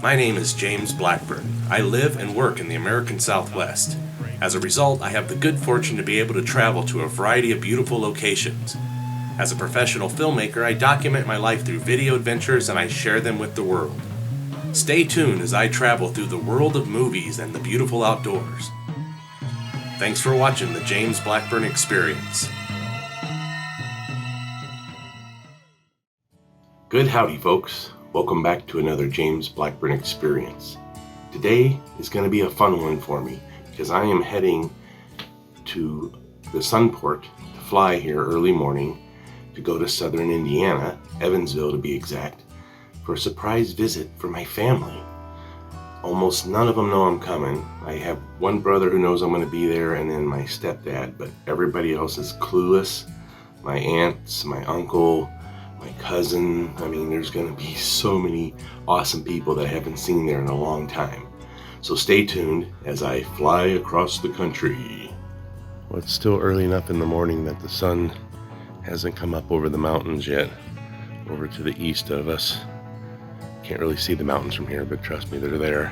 My name is James Blackburn. I live and work in the American Southwest. As a result, I have the good fortune to be able to travel to a variety of beautiful locations. As a professional filmmaker, I document my life through video adventures and I share them with the world. Stay tuned as I travel through the world of movies and the beautiful outdoors. Thanks for watching the James Blackburn Experience. Good howdy, folks. Welcome back to another James Blackburn Experience. Today is going to be a fun one for me because I am heading to the Sunport to fly here early morning to go to southern Indiana, Evansville to be exact, for a surprise visit for my family. Almost none of them know I'm coming. I have one brother who knows I'm going to be there and then my stepdad, but everybody else is clueless. My aunts, my uncle, my cousin. I mean, there's going to be so many awesome people that I haven't seen there in a long time. So stay tuned as I fly across the country. Well, it's still early enough in the morning that the sun hasn't come up over the mountains yet, over to the east of us. Can't really see the mountains from here, but trust me, they're there.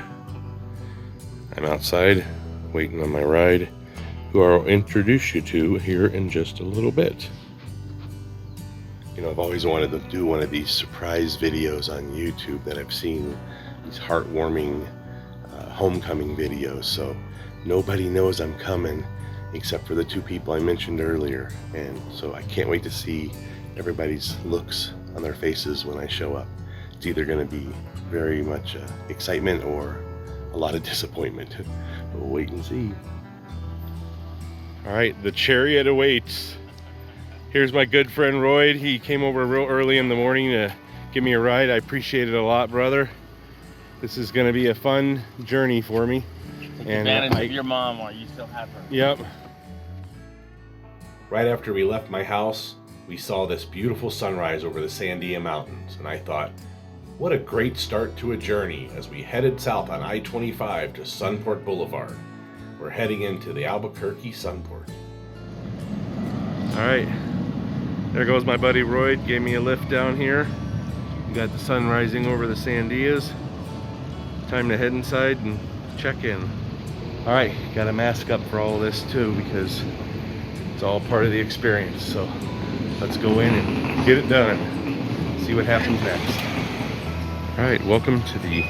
I'm outside waiting on my ride, who I'll introduce you to here in just a little bit. You know, I've always wanted to do one of these surprise videos on YouTube that I've seen, these heartwarming homecoming videos. So nobody knows I'm coming except for the two people I mentioned earlier. And so I can't wait to see everybody's looks on their faces when I show up. It's either going to be very much excitement or a lot of disappointment. We'll wait and see. All right, the chariot awaits. Here's my good friend Royd. He came over real early in the morning to give me a ride. I appreciate it a lot, brother. This is going to be a fun journey for me. Take advantage of your mom while you still have her. Yep. Right after we left my house, we saw this beautiful sunrise over the Sandia Mountains, and I thought, what a great start to a journey as we headed south on I-25 to Sunport Boulevard. We're heading into the Albuquerque Sunport. All right. There goes my buddy Royd, gave me a lift down here. We got the sun rising over the Sandias. Time to head inside and check in. All right, got a mask up for all of this too because it's all part of the experience. So let's go in and get it done. See what happens next. All right, welcome to the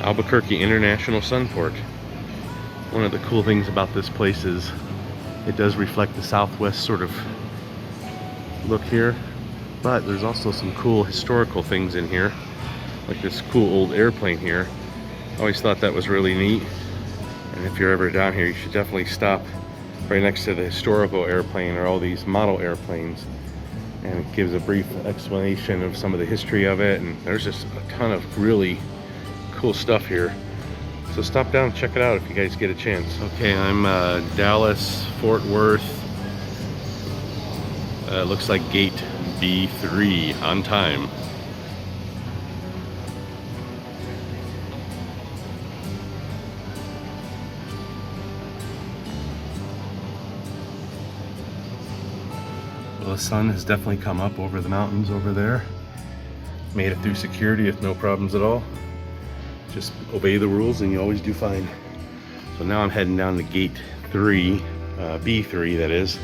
Albuquerque International Sunport. One of the cool things about this place is it does reflect the Southwest sort of look here, but there's also some cool historical things in here, like this cool old airplane here. I always thought that was really neat, and if you're ever down here you should definitely stop right next to the historical airplane or all these model airplanes, and it gives a brief explanation of some of the history of it, and there's just a ton of really cool stuff here. So stop down and check it out if you guys get a chance. Okay, I'm Dallas, Fort Worth. Looks like gate B3 on time. Well, the sun has definitely come up over the mountains over there. Made it through security with no problems at all. Just obey the rules and you always do fine. So now I'm heading down to gate 3, B3 that is.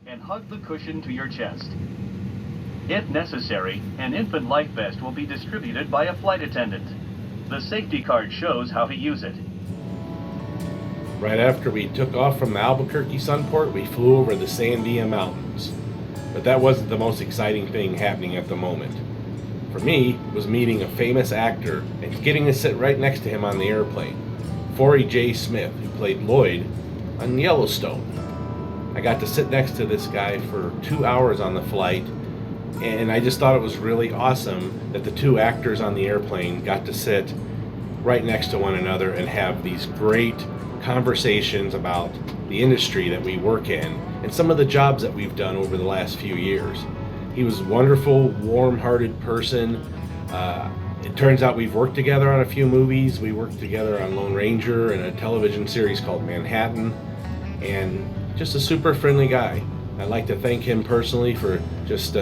And hug the cushion to your chest. If necessary, an infant life vest will be distributed by a flight attendant. The safety card shows how to use it. Right after we took off from the Albuquerque Sunport, we flew over the Sandia Mountains. But that wasn't the most exciting thing happening at the moment. For me, it was meeting a famous actor and getting to sit right next to him on the airplane. Forey J. Smith, who played Lloyd on Yellowstone. I got to sit next to this guy for 2 hours on the flight, and I just thought it was really awesome that the two actors on the airplane got to sit right next to one another and have these great conversations about the industry that we work in and some of the jobs that we've done over the last few years. He was a wonderful, warm-hearted person. It turns out we've worked together on a few movies. We worked together on Lone Ranger and a television series called Manhattan, and just a super friendly guy. I'd like to thank him personally for just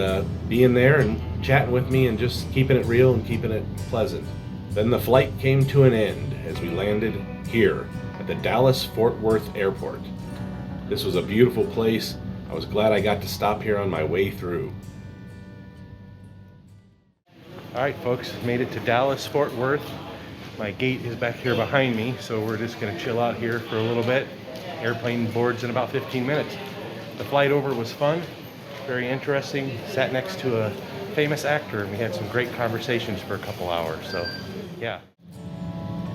being there and chatting with me and just keeping it real and keeping it pleasant. Then the flight came to an end as we landed here at the Dallas-Fort Worth Airport. This was a beautiful place. I was glad I got to stop here on my way through. All right, folks, made it to Dallas-Fort Worth. My gate is back here behind me, so we're just gonna chill out here for a little bit. Airplane boards in about 15 minutes. The flight over was fun, very interesting. Sat next to a famous actor and we had some great conversations for a couple hours, so yeah.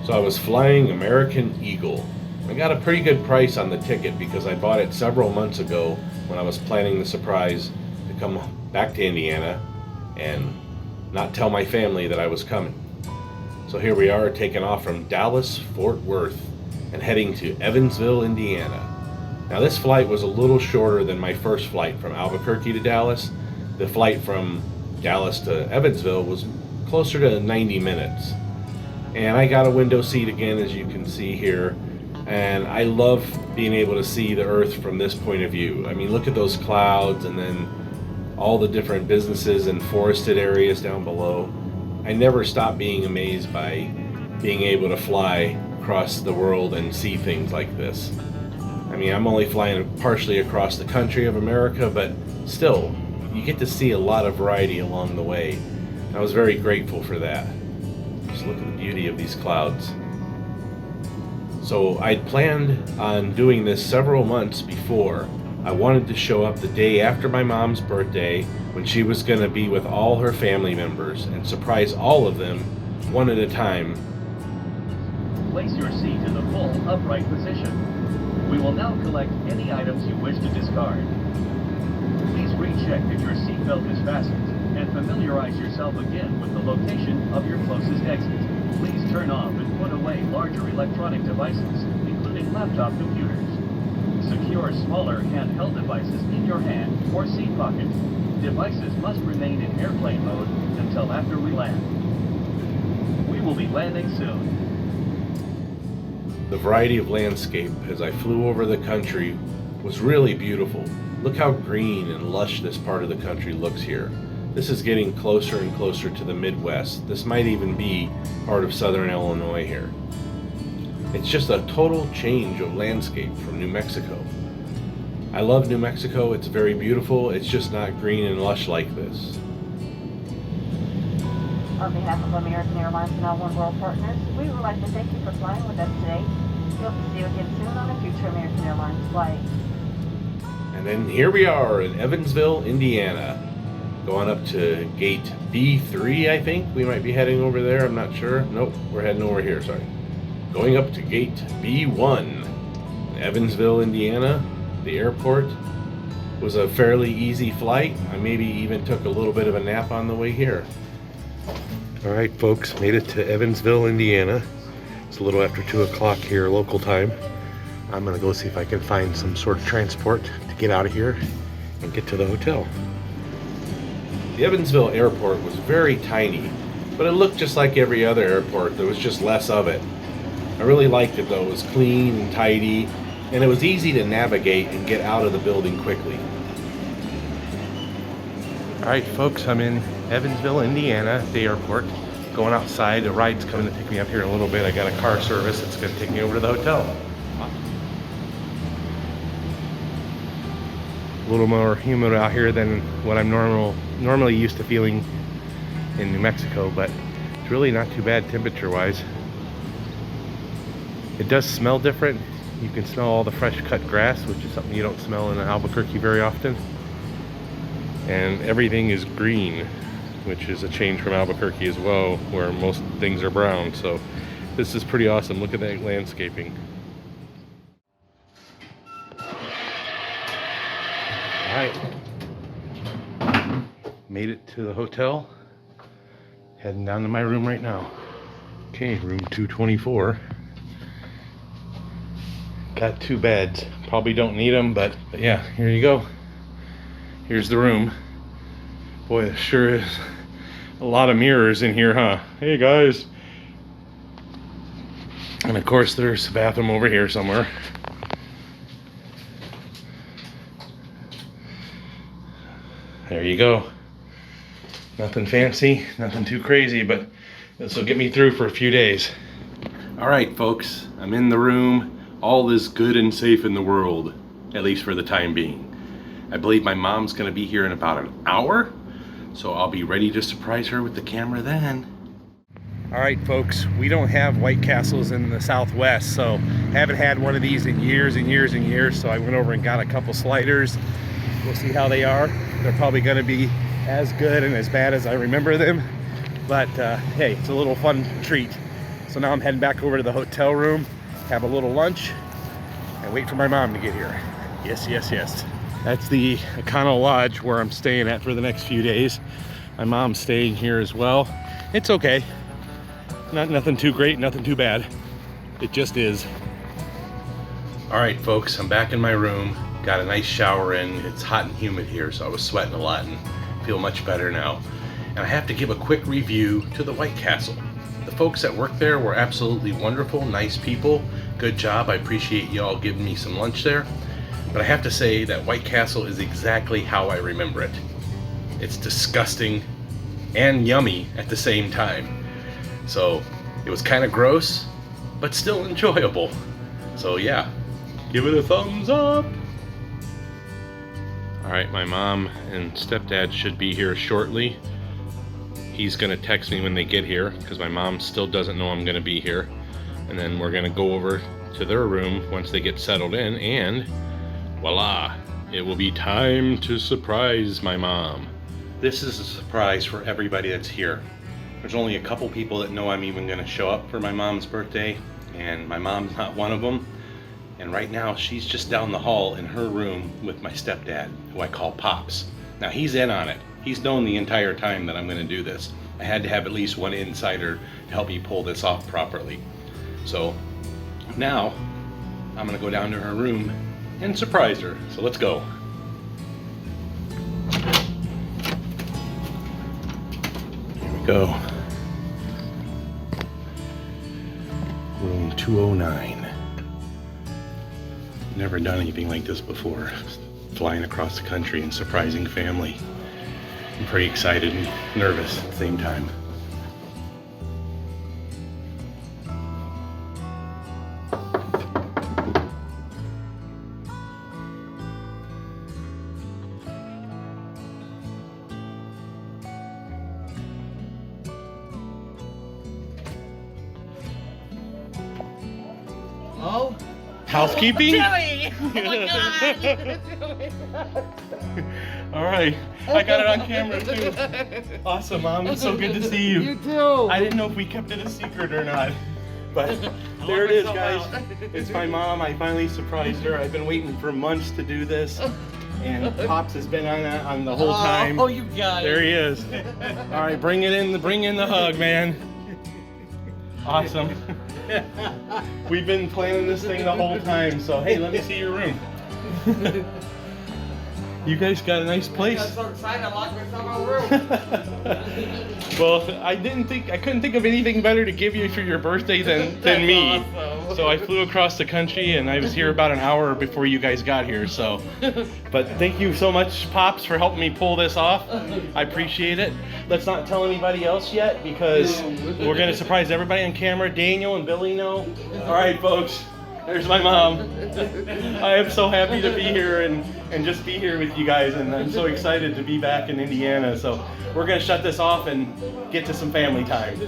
So I was flying American Eagle. I got a pretty good price on the ticket because I bought it several months ago when I was planning the surprise to come back to Indiana and not tell my family that I was coming. So here we are, taking off from Dallas-Fort Worth and heading to Evansville, Indiana. Now this flight was a little shorter than my first flight from Albuquerque to Dallas. The flight from Dallas to Evansville was closer to 90 minutes. And I got a window seat again, as you can see here. And I love being able to see the earth from this point of view. I mean, look at those clouds and then all the different businesses and forested areas down below. I never stop being amazed by being able to fly across the world and see things like this. I mean, I'm only flying partially across the country of America, but still, you get to see a lot of variety along the way. And I was very grateful for that. Just look at the beauty of these clouds. So I'd planned on doing this several months before. I wanted to show up the day after my mom's birthday when she was going to be with all her family members and surprise all of them one at a time. Place your seat in the full upright position. We will now collect any items you wish to discard. Please recheck that your seatbelt is fastened and familiarize yourself again with the location of your closest exit. Please turn off and put away larger electronic devices, including laptop computers. Secure smaller handheld devices in your hand or seat pocket. Devices must remain in airplane mode until after we land. We will be landing soon. The variety of landscape as I flew over the country was really beautiful. Look how green and lush this part of the country looks here. This is getting closer and closer to the Midwest. This might even be part of southern Illinois here. It's just a total change of landscape from New Mexico. I love New Mexico. It's very beautiful. It's just not green and lush like this. On behalf of American Airlines and all One World Partners, we would like to thank you for flying with us today. We hope to see you again soon on a future American Airlines flight. And then here we are in Evansville, Indiana. Going up to gate B3, I think. We might be heading over there. I'm not sure. Nope, we're heading over here, sorry. Going up to gate B1, Evansville, Indiana, the airport. It was a fairly easy flight. I maybe even took a little bit of a nap on the way here. All right, folks, made it to Evansville, Indiana. It's a little after 2 o'clock here, local time. I'm gonna go see if I can find some sort of transport to get out of here and get to the hotel. The Evansville airport was very tiny, but it looked just like every other airport. There was just less of it. I really liked it though. It was clean and tidy, and it was easy to navigate and get out of the building quickly. All right, folks, I'm in Evansville, Indiana, the airport. Going outside, a ride's coming to pick me up here in a little bit. I got a car service that's gonna take me over to the hotel. A little more humid out here than what I'm normally used to feeling in New Mexico, but it's really not too bad temperature-wise. It does smell different. You can smell all the fresh cut grass, which is something you don't smell in Albuquerque very often. And everything is green, which is a change from Albuquerque as well, where most things are brown. So this is pretty awesome. Look at that landscaping. All right, made it to the hotel. Heading down to my room right now. Okay, room 224. Got 2 beds. Probably don't need them, but yeah, here you go. Here's the room. Boy, it sure is a lot of mirrors in here, huh? Hey guys. And of course there's a bathroom over here somewhere. There you go. Nothing fancy, nothing too crazy, but this will get me through for a few days. All right, folks, I'm in the room. All is good and safe in the world, at least for the time being. I believe my mom's gonna be here in about an hour, so I'll be ready to surprise her with the camera then. All right, folks, we don't have White Castles in the Southwest, so haven't had one of these in years and years and years, so I went over and got a couple sliders. We'll see how they are. They're probably gonna be as good and as bad as I remember them, but hey, it's a little fun treat. So now I'm heading back over to the hotel room, have a little lunch, and wait for my mom to get here. Yes, yes, yes. That's the Econo Lodge where I'm staying at for the next few days. My mom's staying here as well. It's okay. Nothing too great, nothing too bad. It just is. All right, folks, I'm back in my room. Got a nice shower in. It's hot and humid here, so I was sweating a lot and feel much better now. And I have to give a quick review to the White Castle. The folks that work there were absolutely wonderful, nice people. Good job. I appreciate y'all giving me some lunch there. But I have to say that White Castle is exactly how I remember it. It's disgusting and yummy at the same time. So it was kind of gross, but still enjoyable. So yeah, give it a thumbs up. All right, my mom and stepdad should be here shortly. He's gonna text me when they get here because my mom still doesn't know I'm gonna be here. And then we're gonna go over to their room once they get settled in, and voila, it will be time to surprise my mom. This is a surprise for everybody that's here. There's only a couple people that know I'm even gonna show up for my mom's birthday, and my mom's not one of them. And right now she's just down the hall in her room with my stepdad, who I call Pops. Now he's in on it. He's known the entire time that I'm gonna do this. I had to have at least one insider to help me pull this off properly. So now I'm gonna go down to her room and surprise her. So let's go. Here we go. Room 209. Never done anything like this before. Flying across the country and surprising family. I'm pretty excited and nervous at the same time. Oh? Housekeeping? Chili! Oh my god! All right, I got it on camera too. Awesome, Mom. It's so good to see you. You too. I didn't know if we kept it a secret or not, but there it is, guys. It's my mom. I finally surprised her. I've been waiting for months to do this, and Pops has been on the whole time. Oh, you guys. There he is. All right, bring in the hug, man. Awesome. We've been planning this thing the whole time, so hey, let me see your room. You guys got a nice place. I'm so excited, I locked myself in my room. Well, I couldn't think of anything better to give you for your birthday than me. Awesome. So I flew across the country and I was here about an hour before you guys got here. So, but thank you so much, Pops, for helping me pull this off. I appreciate it. Let's not tell anybody else yet because we're gonna surprise everybody on camera. Daniel and Billy know. All right, folks. There's my mom. I am so happy to be here and just be here with you guys, and I'm so excited to be back in Indiana. So we're gonna shut this off and get to some family time.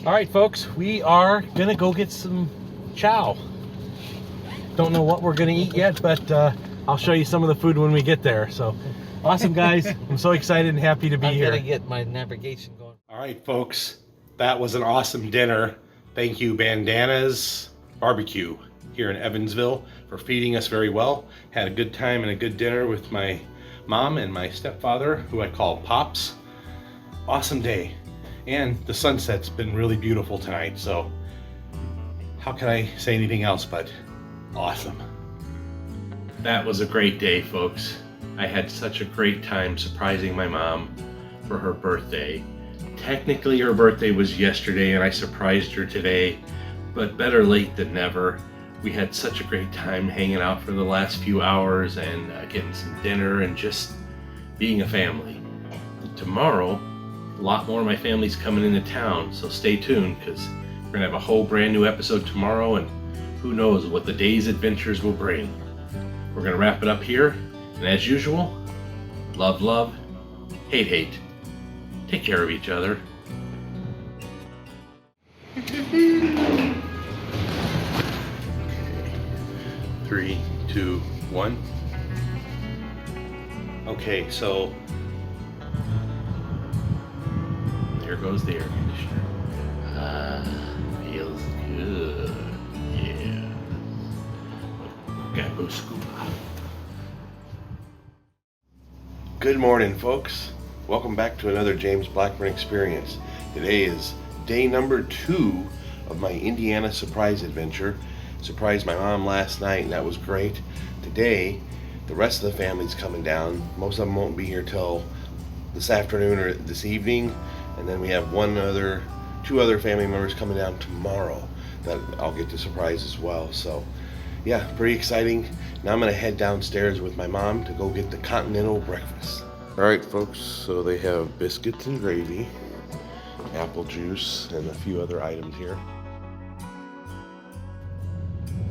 All right, folks, we are gonna go get some chow. Don't know what we're gonna eat yet, but I'll show you some of the food when we get there. So awesome, guys. I'm so excited and happy to be here. I gotta get my navigation going. All right, folks, that was an awesome dinner. Thank you, Bandanas Barbecue here in Evansville, for feeding us very well. Had a good time and a good dinner with my mom and my stepfather, who I call Pops. Awesome day. And the sunset's been really beautiful tonight, so how can I say anything else but awesome. That was a great day, folks. I had such a great time surprising my mom for her birthday. Technically her birthday was yesterday and I surprised her today, but better late than never. We had such a great time hanging out for the last few hours and getting some dinner and just being a family. Tomorrow, a lot more of my family's coming into town, so stay tuned because we're gonna have a whole brand new episode tomorrow, and who knows what the day's adventures will bring. We're gonna wrap it up here, and as usual, love, love, hate, hate. Take care of each other. 3, 2, 1. Okay, so there goes the air conditioner. Feels good. Yeah. Gabo scoop. Good morning, folks. Welcome back to another James Blackburn experience. Today is day number 2 of my Indiana surprise adventure. Surprised my mom last night and that was great. Today, the rest of the family's coming down. Most of them won't be here till this afternoon or this evening. And then we have 2 other family members coming down tomorrow that I'll get to surprise as well. So yeah, pretty exciting. Now I'm gonna head downstairs with my mom to go get the continental breakfast. All right, folks, so they have biscuits and gravy, apple juice, and a few other items here.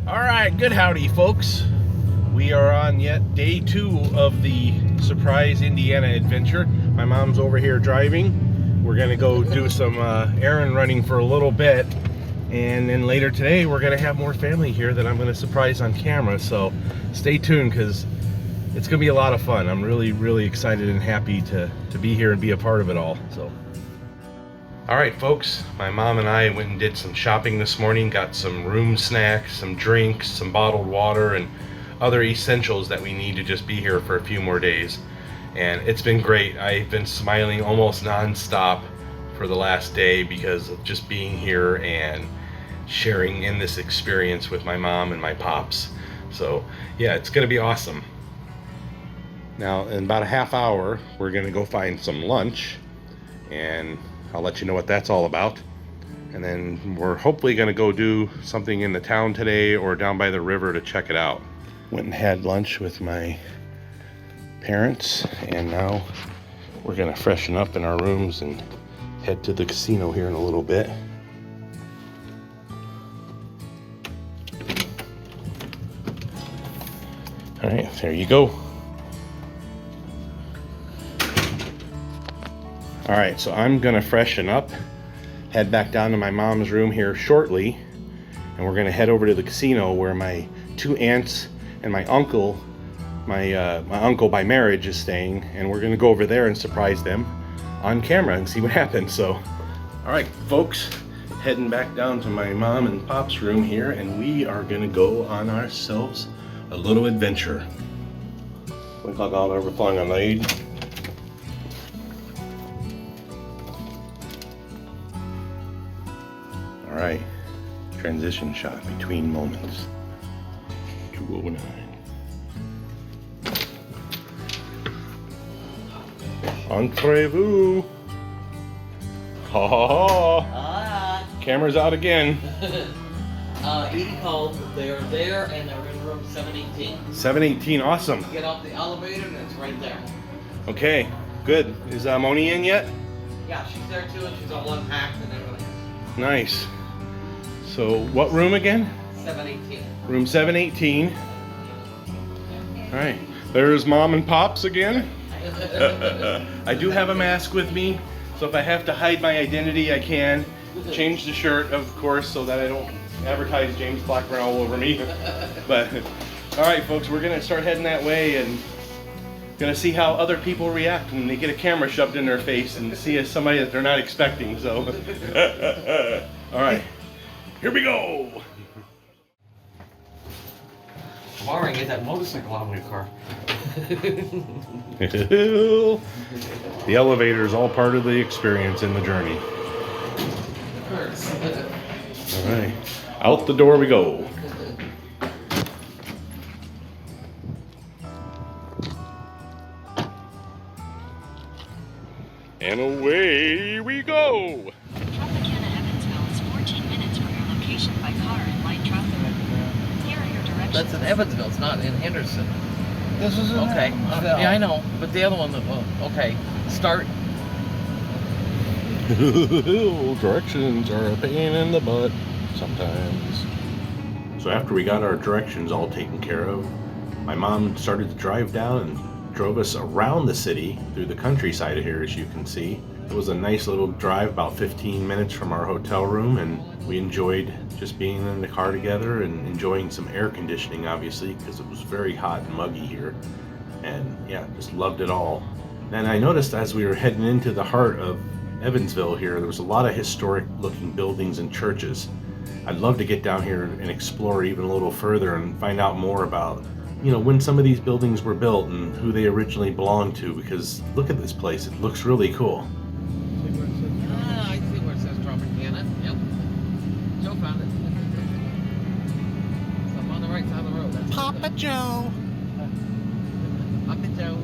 All right, good howdy, folks. We are on yet day 2 of the surprise Indiana adventure. My mom's over here driving. We're gonna go do some errand running for a little bit. And then later today, we're gonna have more family here that I'm gonna surprise on camera. So stay tuned, because it's gonna be a lot of fun. I'm really, really excited and happy to be here and be a part of it all. So, all right, folks, my mom and I went and did some shopping this morning, got some room snacks, some drinks, some bottled water, and other essentials that we need to just be here for a few more days. And it's been great. I've been smiling almost non-stop for the last day because of just being here and sharing in this experience with my mom and my pops. So yeah, it's gonna be awesome. Now in about a half hour, we're gonna go find some lunch, and I'll let you know what that's all about. And then we're hopefully gonna go do something in the town today or down by the river to check it out. Went and had lunch with my parents, and now we're gonna freshen up in our rooms and head to the casino here in a little bit. All right, there you go. All right, so I'm gonna freshen up, head back down to my mom's room here shortly, and we're gonna head over to the casino where my 2 aunts and my uncle, my uncle by marriage, is staying, and we're gonna go over there and surprise them on camera and see what happens. So, all right, folks, heading back down to my mom and pop's room here, and we are gonna go on ourselves a little adventure. Look like all overflowing on lead. All right, transition shot between moments. 209. Entrez-vous. Ha ha ha. Alright. Camera's out again. Edie called. They're there and they're in room 718. 718, awesome. Get off the elevator and it's right there. Okay, good. Is Moni in yet? Yeah, she's there too and she's all unpacked and everything. Nice. So what room again? 718. Room 718. All right, there's Mom and Pops again. I do have a mask with me, so if I have to hide my identity, I can. Change the shirt, of course, so that I don't advertise James Blackburn all over me. But all right, folks, we're gonna start heading that way and gonna see how other people react when they get a camera shoved in their face and see somebody that they're not expecting. So, all right, Here we go. Tomorrow I get that motorcycle out of my car. The elevator is all part of the experience in the journey. Of course. All right, out the door we go. And away we go. Tropicana Evansville is 14 minutes from your location by car and light traffic. Here are your directions. That's in Evansville, it's not in Henderson. This is in Okay. Evansville. Yeah, I know. But the other one, okay. Start. Directions are a pain in the butt sometimes. So after we got our directions all taken care of, my mom started to drive down and drove us around the city through the countryside here, as you can see. It was a nice little drive, about 15 minutes from our hotel room, and we enjoyed just being in the car together and enjoying some air conditioning, obviously, because it was very hot and muggy here. And yeah, just loved it all. And I noticed as we were heading into the heart of Evansville here, there was a lot of historic looking buildings and churches. I'd love to get down here and explore even a little further and find out more about, you know, when some of these buildings were built and who they originally belonged to, because look at this place, it looks really cool. Ah, I see where it says Tropicana. Yep. Joe found it. So I'm on the right side of the road. That's Papa Joe. Papa Joe.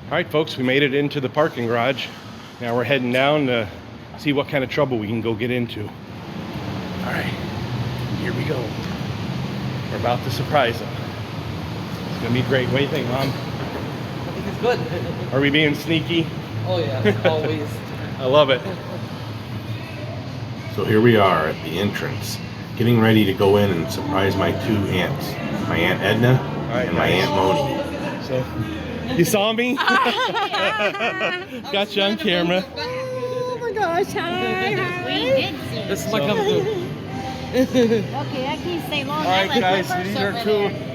All right, folks, we made it into the parking garage. Now we're heading down to see what kind of trouble we can go get into. All right, here we go. We're about to surprise them. It's gonna be great. What do you think, Mom? I think it's good. Are we being sneaky? Oh yeah, always. I love it. So here we are at the entrance, getting ready to go in and surprise my two aunts, my Aunt Edna and my Aunt Moni. So, you saw me? Got you on camera. Oh my gosh, hi. We did see it. This is my come through. Okay, I can't stay long. All right, guys, these are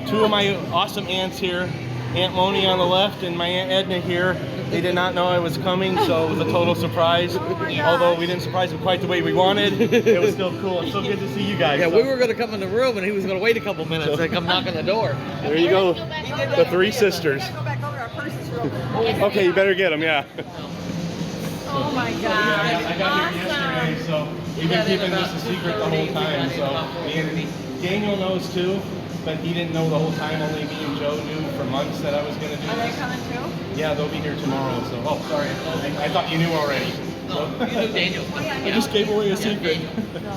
two of my awesome aunts here. Aunt Moni on the left and my Aunt Edna here. They did not know I was coming, so it was a total surprise. Although we didn't surprise them quite the way we wanted, it was still cool. It's so good to see you guys. Yeah, So, we were going to come in the room and he was going to wait a couple minutes and come knock on the door. there you go, the three sisters. Go back over our purses real quick. Okay, you better get them, yeah. Oh my I God. got here yesterday, so we've been keeping this a secret the whole time. So Daniel knows too, but he didn't know the whole time. Only me and Joe knew for months that I was going to do Are they this. coming too? Yeah, they'll be here tomorrow. So, oh, sorry, I thought you knew already. No, you knew Daniel's coming. I just gave away a secret.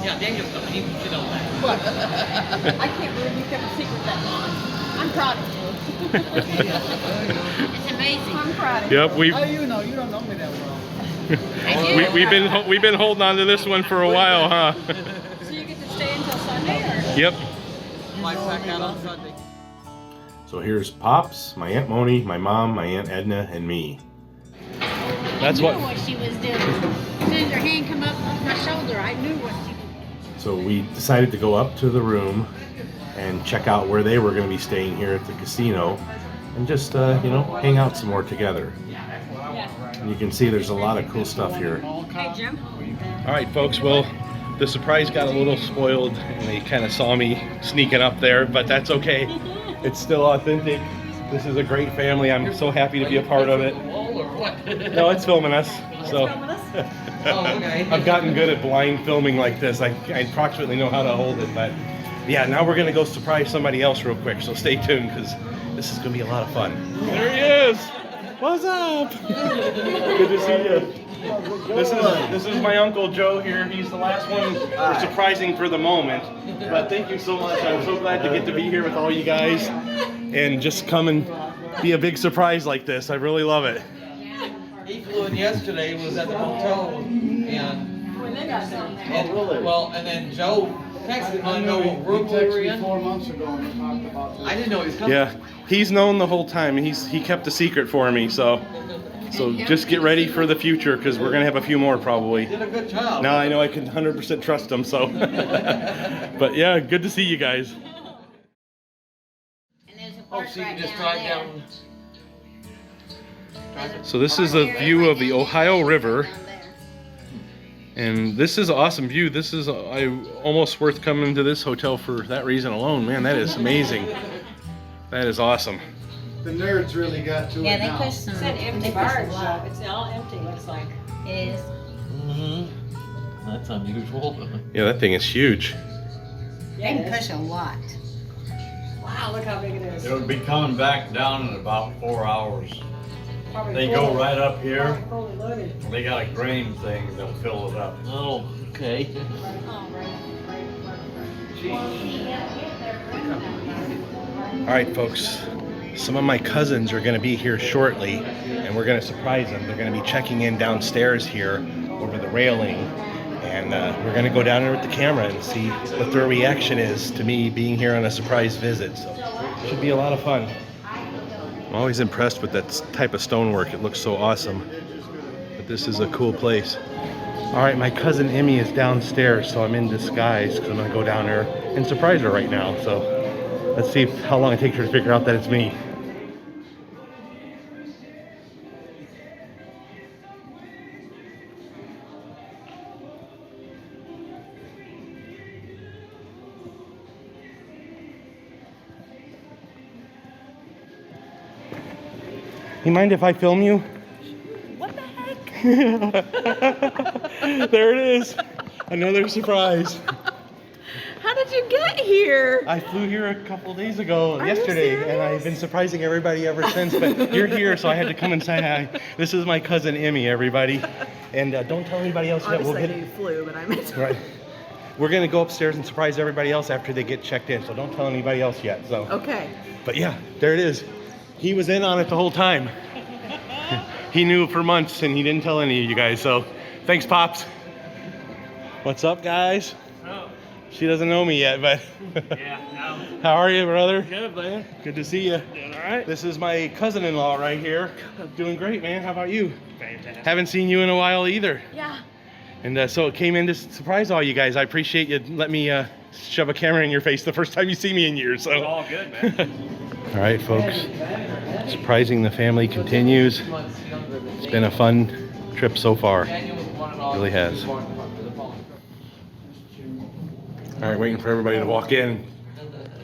Yeah, Daniel's coming. You know that. What? I can't believe you kept a secret that long. I'm proud of you. It's amazing. I'm proud of you. Yep, How do you know? You don't know me that well. we've been holding on to this one for a while, huh? So you get to stay until Sunday, or? Yep. Might pack out on Sunday. So here's Pops, my Aunt Moni, my mom, my Aunt Edna, and me. That's I knew what she was doing. As soon as her hand come up off my shoulder, I knew what she was doing. So we decided to go up to the room and check out where they were going to be staying here at the casino and just, you know, hang out some more together. And you can see there's a lot of cool stuff here. Hey, Jim. All right, folks, well, the surprise got a little spoiled and they kind of saw me sneaking up there, but that's okay. It's still authentic. This is a great family. I'm so happy to be a part of it. No, it's filming us. So Oh, okay. I've gotten good at blind filming like this. I approximately know how to hold it, but yeah, now we're gonna go surprise somebody else real quick. So stay tuned because this is gonna be a lot of fun. There he is. What's up? Good to see you. This is my Uncle Joe here. He's the last one we're surprising for the moment. But thank you so much. I'm so glad to get to be here with all you guys and just come and be a big surprise like this. I really love it. He flew in yesterday, was at the hotel, and When they got there. and then Joe texted him, I know what room we were in. 4 months ago and we talked about this. I didn't know he was coming. Yeah, he's known the whole time. He kept a secret for me. So just get ready for the future because we're gonna have a few more probably. Did a good job. Now I know I can 100% trust him. So, but yeah, good to see you guys. And there's a Oh, park so you right can just down drive there. down. So this is a view of the Ohio River. Down there. And this is an awesome view. This is almost worth coming to this hotel for that reason alone. Man, that is amazing. That is awesome. The nerds really got to Yeah, it they now. push some. It's an empty They push bar a shop. lot. It's all empty, looks like. It is. That's unusual. Yeah, that thing is huge. They can push a lot. Wow, look how big it is. It would be coming back down in about 4 hours. Probably They fully- go right up here. probably fully loaded. They got a grain thing that'll fill it up. Oh, okay. Oh, right. All right, folks. Some of my cousins are going to be here shortly, and we're going to surprise them. They're going to be checking in downstairs here over the railing, and we're going to go down there with the camera and see what their reaction is to me being here on a surprise visit. So it should be a lot of fun. I'm always impressed with that type of stonework. It looks so awesome. But this is a cool place. All right, my cousin Emmy is downstairs, so I'm in disguise because I'm going to go down there and surprise her right now. So let's see how long it takes her to figure out that it's me. You mind if I film you? What the heck? There it is. Another surprise. How did you get here? I flew here a couple days ago, Are you yesterday, and serious? I've been surprising everybody ever since. But you're here, so I had to come and say hi. This is my cousin Emmy, everybody. And don't tell anybody else yet. We'll Obviously, get you flew, but I meant right. We're gonna go upstairs and surprise everybody else after they get checked in. So don't tell anybody else yet. So. Okay. But yeah, there it is. He was in on it the whole time. He knew for months, and he didn't tell any of you guys. So thanks, Pops. What's up, guys? She doesn't know me yet, but how are you, brother? Good, man. Good to see you. Doing all right? This is my cousin-in-law right here. Doing great, man. How about you? Fantastic. Haven't seen you in a while either. Yeah. And so it came in to surprise all you guys. I appreciate you letting me shove a camera in your face the first time you see me in years. So. All good, man. All right, folks. Surprising the family continues. It's been a fun trip so far. Really has. All right, waiting for everybody to walk in.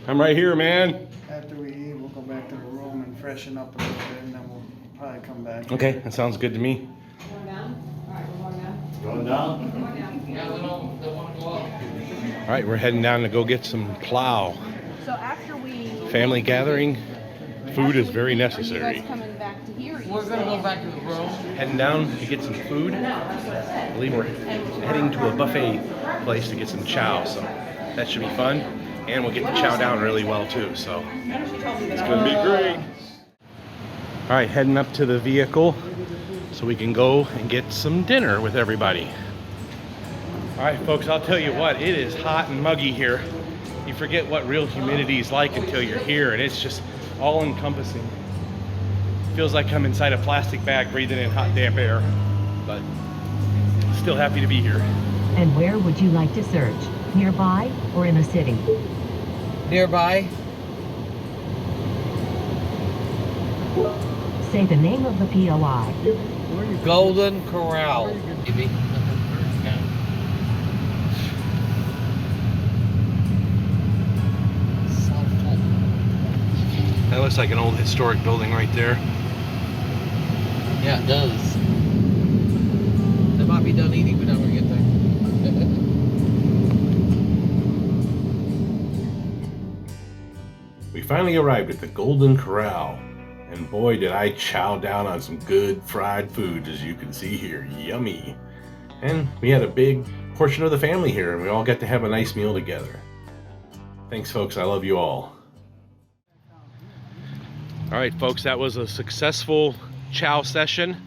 I'm right here, man. After we eat, we'll go back to the room and freshen up a little bit, and then we'll probably come back. Okay, that sounds good to me. Going down? All right, we're going down. Going down? Going down. All right, we're heading down to go get some plow. So after we... Family gathering. Food is very Are you necessary. guys coming back to here? or you We're gonna go staying? back to the room. Heading down to get some food. I believe we're heading to a buffet place to get some chow, so that should be fun. And we'll get the chow down really well too, so it's gonna be great. All right, heading up to the vehicle so we can go and get some dinner with everybody. All right, folks, I'll tell you what, it is hot and muggy here. You forget what real humidity is like until you're here, and it's just all encompassing. Feels like I'm inside a plastic bag breathing in hot, damp air, but still happy to be here. And where would you like to search? Nearby or in the city? Nearby. Say the name of the POI. Golden Corral. Maybe. That looks like an old historic building right there. Yeah, it does. They might be done eating, but I'm gonna get there. We finally arrived at the Golden Corral, and boy did I chow down on some good fried food, as you can see here. Yummy. And we had a big portion of the family here, and we all got to have a nice meal together. Thanks, folks. I love you all. All right, folks, that was a successful chow session.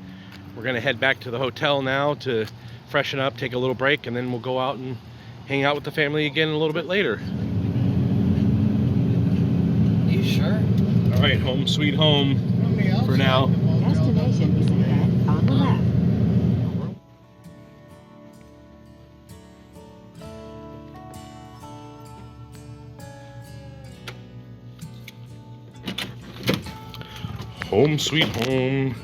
We're gonna head back to the hotel now to freshen up, take a little break, and then we'll go out and hang out with the family again a little bit later. You sure? All right, home sweet home for now. Destination is ahead on the left. Home sweet home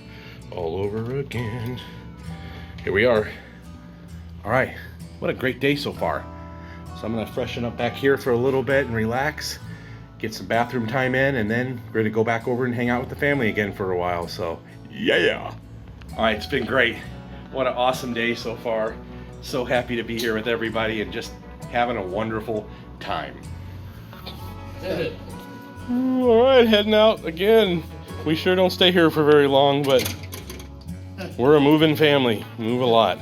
all over again. Here we are All right, what a great day so far. So I'm gonna freshen up back here for a little bit and relax, get some bathroom time in, and then we're gonna go back over and hang out with the family again for a while, so yeah. All right, it's been great. What an awesome day so far. So happy to be here with everybody and just having a wonderful time. All right, heading out again. We sure don't stay here for very long, but we're a moving family, move a lot.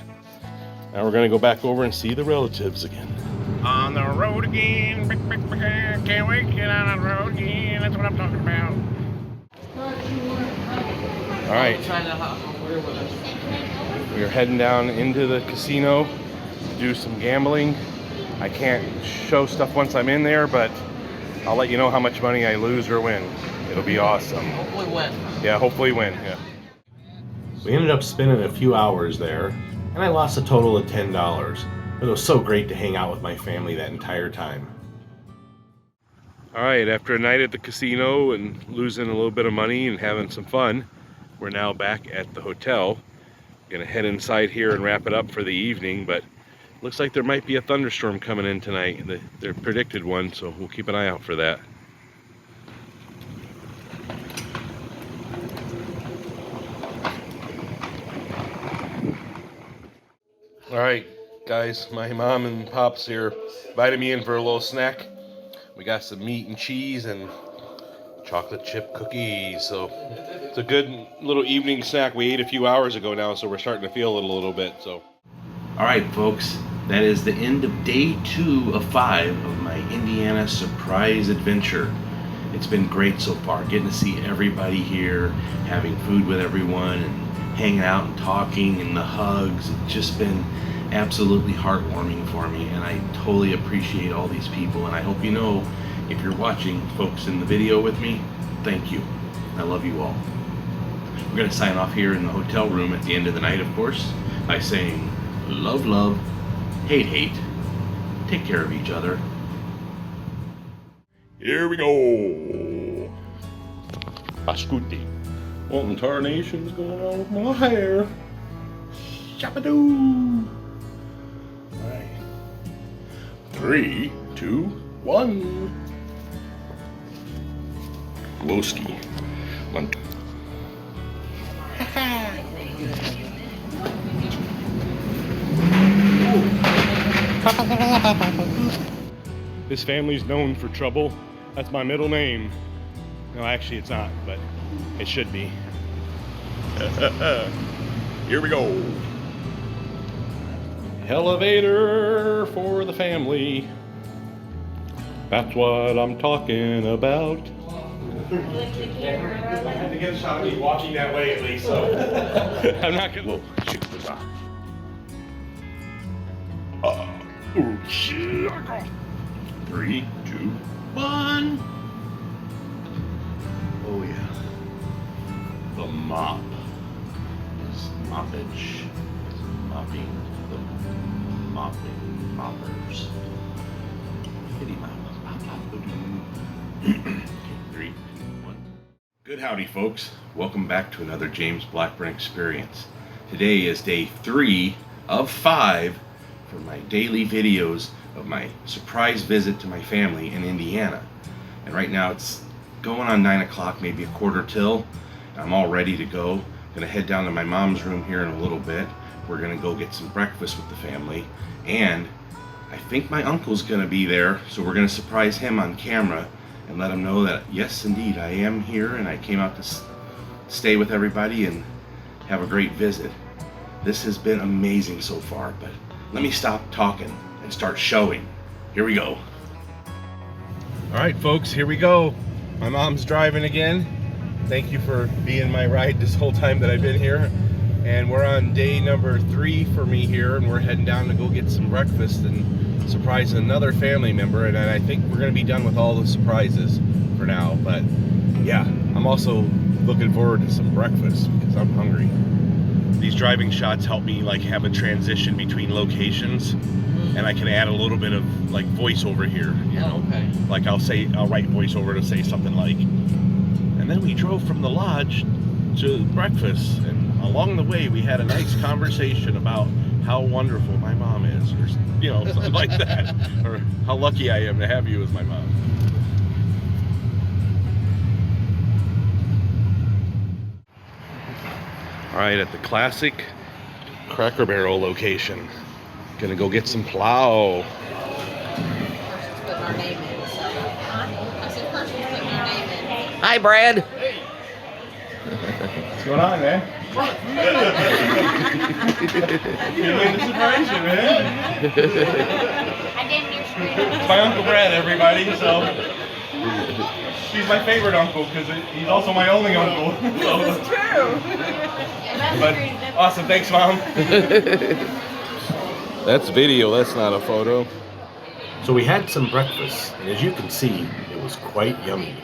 Now we're gonna go back over and see the relatives again. On the road again, can't wait to get on the road again, that's what I'm talking about. All right, we're heading down into the casino to do some gambling. I can't show stuff once I'm in there, but I'll let you know how much money I lose or win. It'll be awesome. Hopefully win. Yeah, hopefully win, yeah. We ended up spending a few hours there, and I lost a total of $10. But it was so great to hang out with my family that entire time. All right, after a night at the casino and losing a little bit of money and having some fun, we're now back at the hotel. Gonna head inside here and wrap it up for the evening, but looks like there might be a thunderstorm coming in tonight. They're predicted one, so we'll keep an eye out for that. All right, guys, my mom and pops here invited me in for a little snack. We got some meat and cheese and chocolate chip cookies, so it's a good little evening snack. We ate a few hours ago now, so we're starting to feel it a little bit. So, all right, folks, that is the end of day 2 of 5 of my Indiana surprise adventure. It's been great so far, getting to see everybody here, having food with everyone, and hanging out and talking, and the hugs. It's just been absolutely heartwarming for me, and I totally appreciate all these people. And I hope you know, if you're watching, folks in the video with me, thank you. I love you all. We're gonna sign off here in the hotel room at the end of the night, of course, by saying love, love, hate, hate. Take care of each other. Here we go. Pascuti. What tarnation's going on with my hair? Shapadoo. All right. 3, 2, 1. Woski. One. This family's known for trouble. That's my middle name. No, actually it's not, but it should be. Here we go. Elevator for the family. That's what I'm talking about. I had to get a shot of me walking that way at least, so I'm not gonna. Whoa, shoot the rock. Oh, shit. 3, 2, 1. Oh yeah. The mop is moppage. Mopping the moppers. Kitty mop. 3, 2, 1. Good howdy, folks. Welcome back to another James Blackburn experience. Today is day 3 of 5 for my daily videos of my surprise visit to my family in Indiana. And right now it's going on 9 o'clock, maybe a quarter till. I'm all ready to go. Gonna head down to my mom's room here in a little bit. We're gonna go get some breakfast with the family, and I think my uncle's gonna be there, so we're gonna surprise him on camera and let him know that yes, indeed, I am here and I came out to stay with everybody and have a great visit. This has been amazing so far, but let me stop talking and start showing. Here we go. All right, folks, here we go. My mom's driving again. Thank you for being my ride this whole time that I've been here. And we're on day number 3 for me here, and we're heading down to go get some breakfast and surprise another family member. And I think we're gonna be done with all the surprises for now. But yeah, I'm also looking forward to some breakfast because I'm hungry. These driving shots help me like have a transition between locations, and I can add a little bit of like voiceover here, you know? Okay. Like I'll write voiceover to say something like, and then we drove from the lodge to breakfast, and along the way we had a nice conversation about how wonderful my mom is, or you know, something like that, or how lucky I am to have you as my mom. All right, at the classic Cracker Barrel location, gonna go get some plow. Putting our name in, so. I said first we're putting our name in. Hi, Brad. What's going on, man? You're in the separation, man. I didn't hear It's my Uncle Brad, everybody, so he's my favorite uncle because he's also my only uncle. So. This is true. But awesome, thanks, Mom. That's video, that's not a photo. So we had some breakfast, and as you can see, it was quite yummy.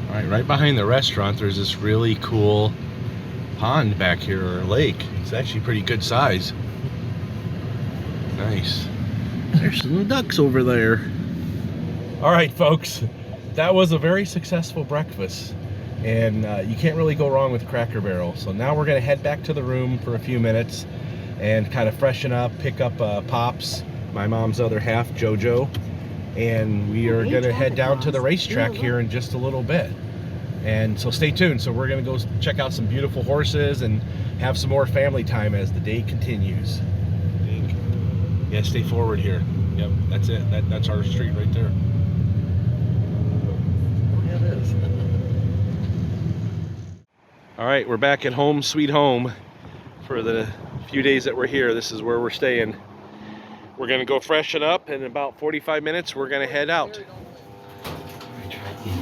All right, right behind the restaurant, there's this really cool pond back here, or lake. It's actually pretty good size. Nice. There's some ducks over there. All right, folks, that was a very successful breakfast. And you can't really go wrong with Cracker Barrel. So now we're gonna head back to the room for a few minutes and kind of freshen up, pick up Pops, my mom's other half, Jojo, and we are gonna head down to the racetrack here in just a little bit. And so stay tuned. So we're gonna go check out some beautiful horses and have some more family time as the day continues. Yeah, stay forward here. Yep, that's it. That's our street right there. Yeah, it is. All right, we're back at home, sweet home, for the few days that we're here. This is where we're staying. We're gonna go freshen up, and in about 45 minutes, we're gonna head out.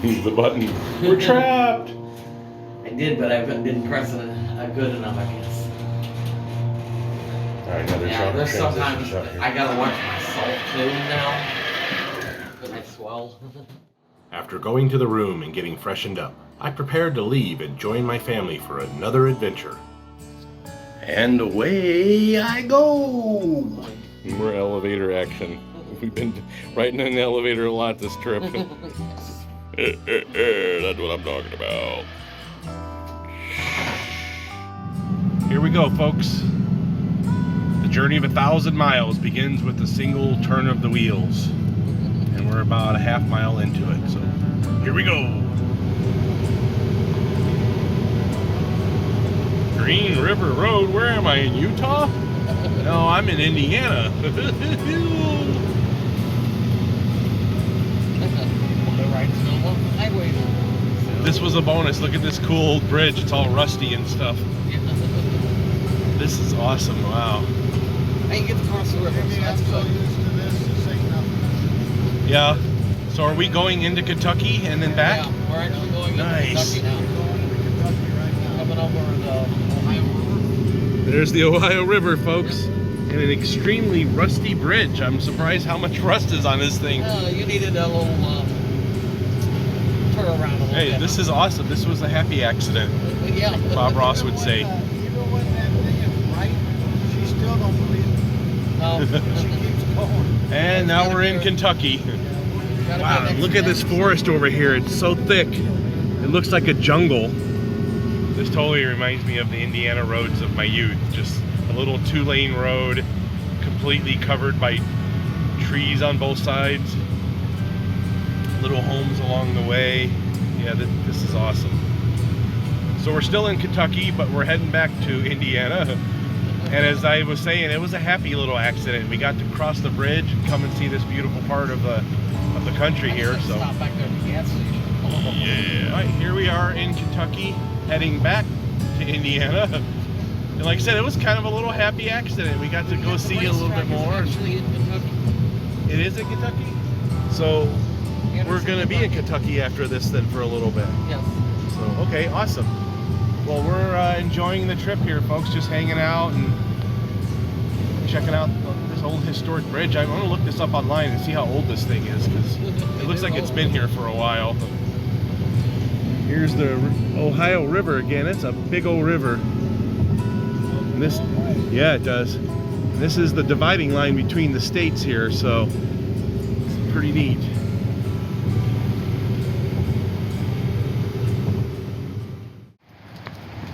Use the button. We're trapped. I did, but I didn't press it good enough, I guess. All right, another Yeah, there's sometimes shot here. I gotta watch myself too now. Because I swell. After going to the room and getting freshened up, I prepared to leave and join my family for another adventure. And away I go! More elevator action. We've been riding in the elevator a lot this trip. That's what I'm talking about. Here we go, folks. The journey of 1,000 miles begins with a single turn of the wheels. And we're about a half mile into it, so here we go. Green River Road, where am I, in Utah? No, I'm in Indiana. This was a bonus. Look at this cool old bridge. It's all rusty and stuff. This is awesome. Wow. I get to cross the river. So that's good. Yeah. So are we going into Kentucky and then back? Yeah, we're actually going Nice. into Kentucky now. Coming over the Ohio River. There's the Ohio River, folks. And an extremely rusty bridge. I'm surprised how much rust is on this thing. You needed a little turn around a little bit. Hey, this is awesome. This was a happy accident, Yeah. Bob Ross would say. Even when that thing is right, she still don't believe it. No. She keeps going. And now we're in Kentucky. Wow, look at this forest over here. It's so thick. It looks like a jungle. This totally reminds me of the Indiana roads of my youth. Just a little 2-lane road, completely covered by trees on both sides. Little homes along the way. Yeah, this is awesome. So we're still in Kentucky, but we're heading back to Indiana. And as I was saying, it was a happy little accident. We got to cross the bridge and come and see this beautiful part of the country here. So Stop back there at the gas station. yeah. All right, here we are in Kentucky, heading back to Indiana. And like I said, it was kind of a little happy accident. We got to go see a little bit more. Actually in Kentucky. It is in Kentucky? So we're going to be in Kentucky after this then for a little bit. Yes. So, okay, awesome. Well, we're enjoying the trip here, folks, just hanging out and checking out this old historic bridge. I want to look this up online and see how old this thing is, because it looks like it's been here for a while. Here's the Ohio River again. It's a big old river. And this, yeah, it does. This is the dividing line between the states here, so it's pretty neat.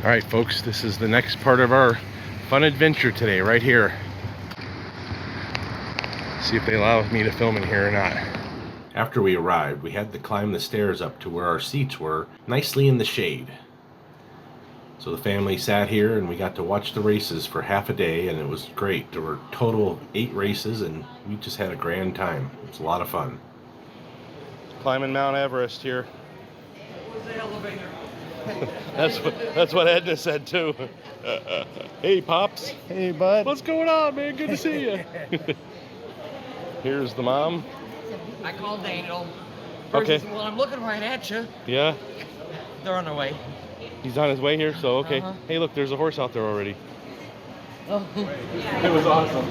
All right, folks, this is the next part of our Fun adventure today, right here. See if they allow me to film in here or not. After we arrived, we had to climb the stairs up to where our seats were, nicely in the shade. So the family sat here and we got to watch the races for half a day, and it was great. There were a total of 8 races and we just had a grand time. It was a lot of fun. Climbing Mount Everest here. That's what Edna said too. Hey Pops. Hey, bud. What's going on, man? Good to see you. Here's the mom. I called Daniel. Okay. Well, I'm looking right at you. Yeah. They're on their way. He's on his way here, so okay. Uh-huh. Hey, look, there's a horse out there already. Oh. It was awesome.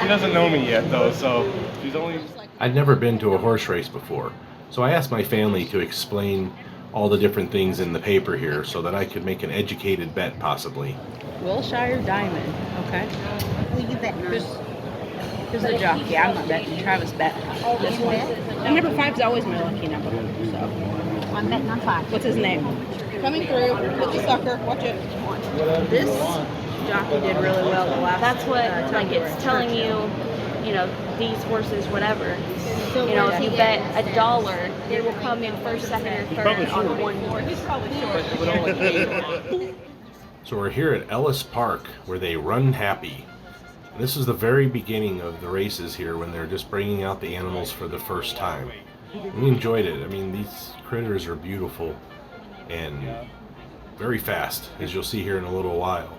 He doesn't know me yet, though, so she's only... I'd never been to a horse race before, so I asked my family to explain all the different things in the paper here so that I could make an educated bet, possibly. Wilshire Diamond, okay? Who you betting on? Who's the jockey? I'm not betting. Travis bet this one. And number 5's always my lucky number, so. I'm betting on 5. What's his name? Coming through. Hit the sucker. Watch it. This jockey did really well the last. That's what, like, it's telling you, you know, these horses, whatever. You know, if you bet $1, they will come in first, second, or third on one horse. He's probably short. So we're here at Ellis Park, where they run happy. And this is the very beginning of the races here, when they're just bringing out the animals for the first time. We enjoyed it. I mean, these critters are beautiful and very fast, as you'll see here in a little while.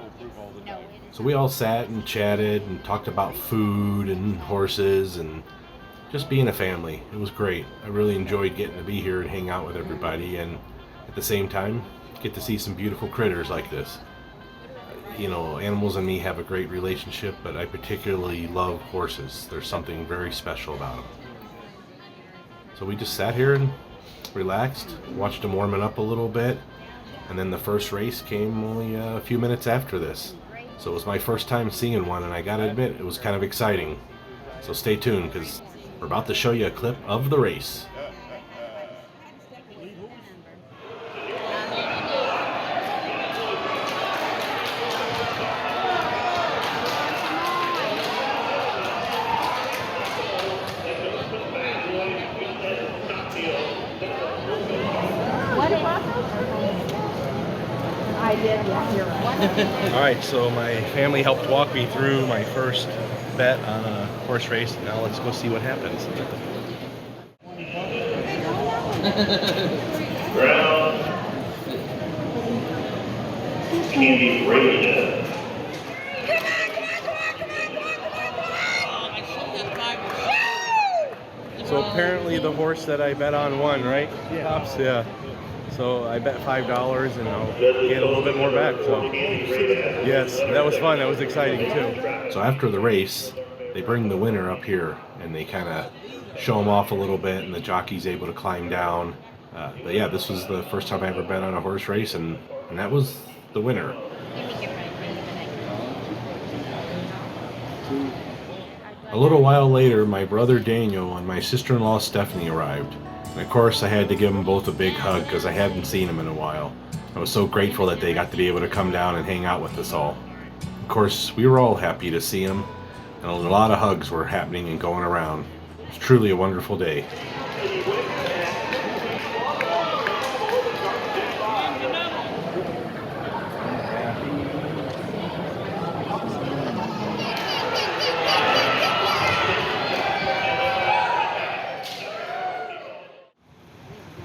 So we all sat and chatted and talked about food and horses and just being a family. It was great. I really enjoyed getting to be here and hang out with everybody, and at the same time get to see some beautiful critters like this. You know, animals and me have a great relationship, but I particularly love horses. There's something very special about them. So we just sat here and relaxed, watched them warming up a little bit, and then the first race came only a few minutes after this. So it was my first time seeing one, and I gotta admit, it was kind of exciting. So stay tuned, because we're about to show you a clip of the race. I did, yeah, you're right. Alright, so my family helped walk me through my first bet on a horse race. Now let's go see what happens. Ground. Candy Radio. So apparently the horse that I bet on won, right? Yeah. So I bet $5 and I'll get a little bit more back. So yes, that was fun. That was exciting too. So after the race, they bring the winner up here and they kind of show him off a little bit, and the jockey's able to climb down. But yeah, this was the first time I ever bet on a horse race, and that was the winner. A little while later, my brother Daniel and my sister-in-law Stephanie arrived. And of course, I had to give them both a big hug because I hadn't seen them in a while. I was so grateful that they got to be able to come down and hang out with us all. Of course, we were all happy to see them, and a lot of hugs were happening and going around. It was truly a wonderful day.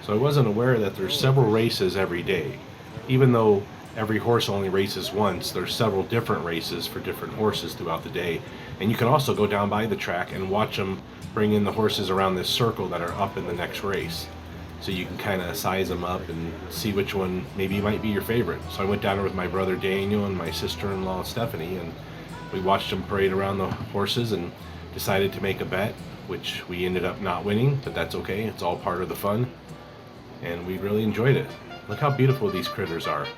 So I wasn't aware that there's several races every day. Even though every horse only races once, there's several different races for different horses throughout the day. And you can also go down by the track and watch them bring in the horses around this circle that are up in the next race. So you can kind of size them up and see which one maybe might be your favorite. So I went down there with my brother Daniel and my sister-in-law Stephanie, and we watched them parade around the horses and decided to make a bet, which we ended up not winning, but that's okay. It's all part of the fun. And we really enjoyed it. Look how beautiful these critters are.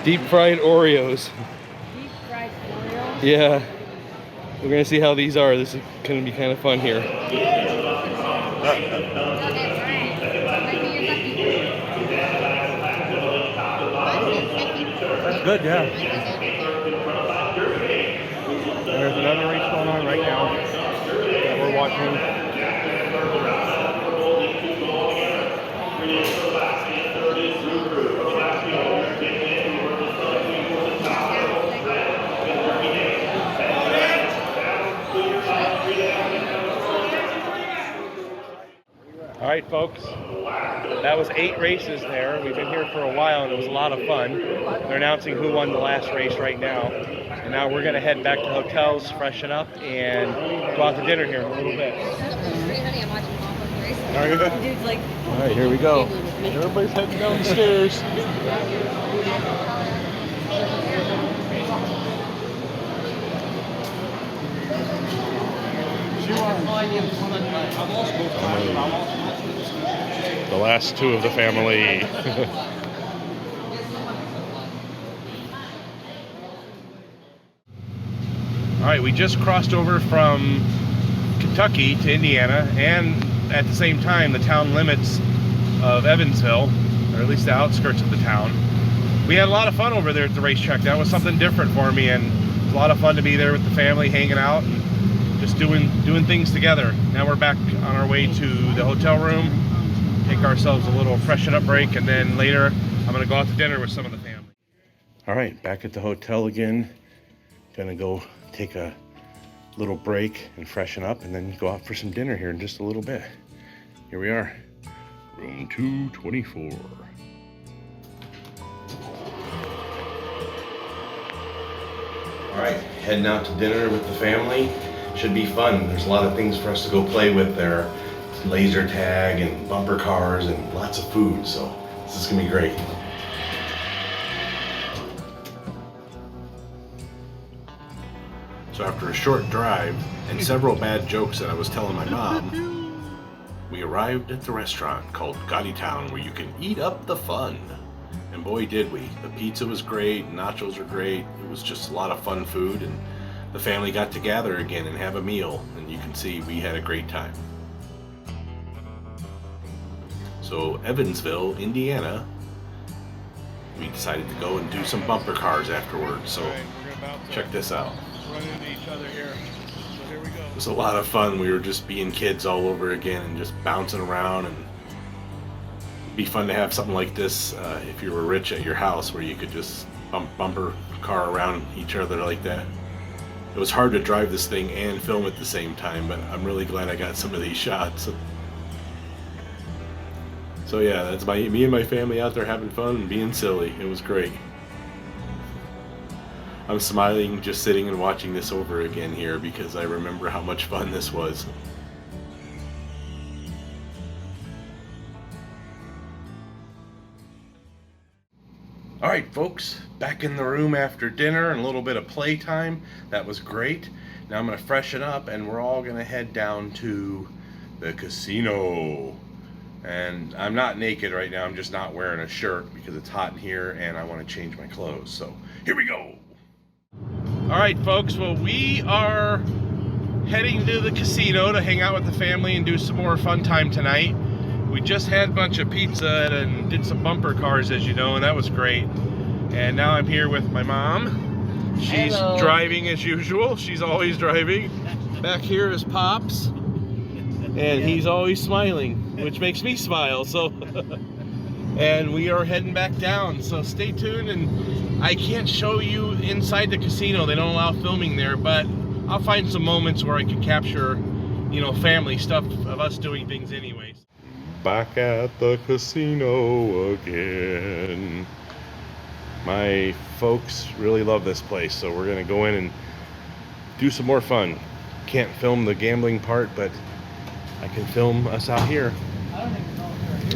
Deep fried Oreos. Deep fried Oreos? Yeah. We're gonna see how these are. This is gonna be kind of fun here. That's good, yeah. There's another race going on right now that we're watching. All right, folks, that was 8 races there. We've been here for a while and it was a lot of fun. They're announcing who won the last race right now. And now we're gonna head back to hotels, freshen up, and go out to dinner here in a little bit. All right, here we go. Everybody's heading down the stairs. The last 2 of the family. All right, we just crossed over from Kentucky to Indiana, and at the same time, the town limits of Evansville, or at least the outskirts of the town. We had a lot of fun over there at the racetrack. That was something different for me, and it was a lot of fun to be there with the family, hanging out, and just doing things together. Now we're back on our way to the hotel room, take ourselves a little freshen up break, and then later I'm gonna go out to dinner with some of the family. All right, back at the hotel again. Gonna go take a little break and freshen up, and then go out for some dinner here in just a little bit. Here we are, room 224. All right, heading out to dinner with the family. Should be fun. There's a lot of things for us to go play with there. Laser tag and bumper cars and lots of food, so this is gonna be great. So after a short drive and several bad jokes that I was telling my mom, we arrived at the restaurant called Gotti Town, where you can eat up the fun. And boy did we. The pizza was great, nachos were great. It was just a lot of fun food, and the family got to gather again and have a meal, and you can see we had a great time. So Evansville, Indiana, we decided to go and do some bumper cars afterwards. So check this out. Run into each other here. So here we go. It was a lot of fun. We were just being kids all over again and just bouncing around, and it'd be fun to have something like this if you were rich at your house, where you could just bumper car around each other like that. It was hard to drive this thing and film at the same time, but I'm really glad I got some of these shots. So yeah, that's me and my family out there having fun and being silly. It was great. I'm smiling just sitting and watching this over again here because I remember how much fun this was. All right, folks, back in the room after dinner and a little bit of playtime. That was great. Now I'm gonna freshen up and we're all gonna head down to the casino. And I'm not naked right now, I'm just not wearing a shirt because it's hot in here and I wanna change my clothes. So here we go. All right, folks, well, we are heading to the casino to hang out with the family and do some more fun time tonight. We just had a bunch of pizza and did some bumper cars, as you know, and that was great. And now I'm here with my mom. She's driving as usual. She's always driving. Back here is Pops. And he's always smiling, which makes me smile. So, and we are heading back down. So stay tuned. And I can't show you inside the casino. They don't allow filming there, but I'll find some moments where I can capture, you know, family stuff of us doing things anyways. Back at the casino again. My folks really love this place, so we're gonna go in and do some more fun. Can't film the gambling part, but I can film us out here.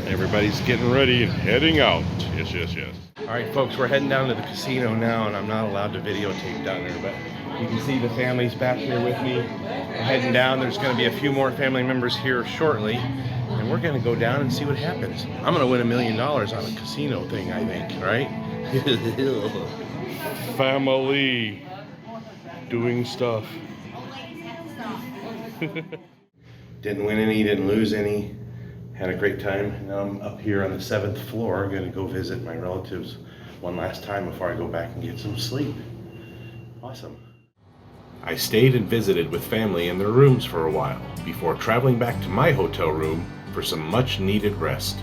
Everybody's getting ready and heading out. Yes, yes, yes. All right, folks, we're heading down to the casino now, and I'm not allowed to videotape down there, but you can see the family's back here with me. We're heading down. There's gonna be a few more family members here shortly. And we're gonna go down and see what happens. I'm gonna win $1 million on a casino thing, I think, right? Family doing stuff. Didn't win any, didn't lose any. Had a great time. Now I'm up here on the 7th floor. Gonna go visit my relatives one last time before I go back and get some sleep. Awesome. I stayed and visited with family in their rooms for a while before traveling back to my hotel room for some much needed rest.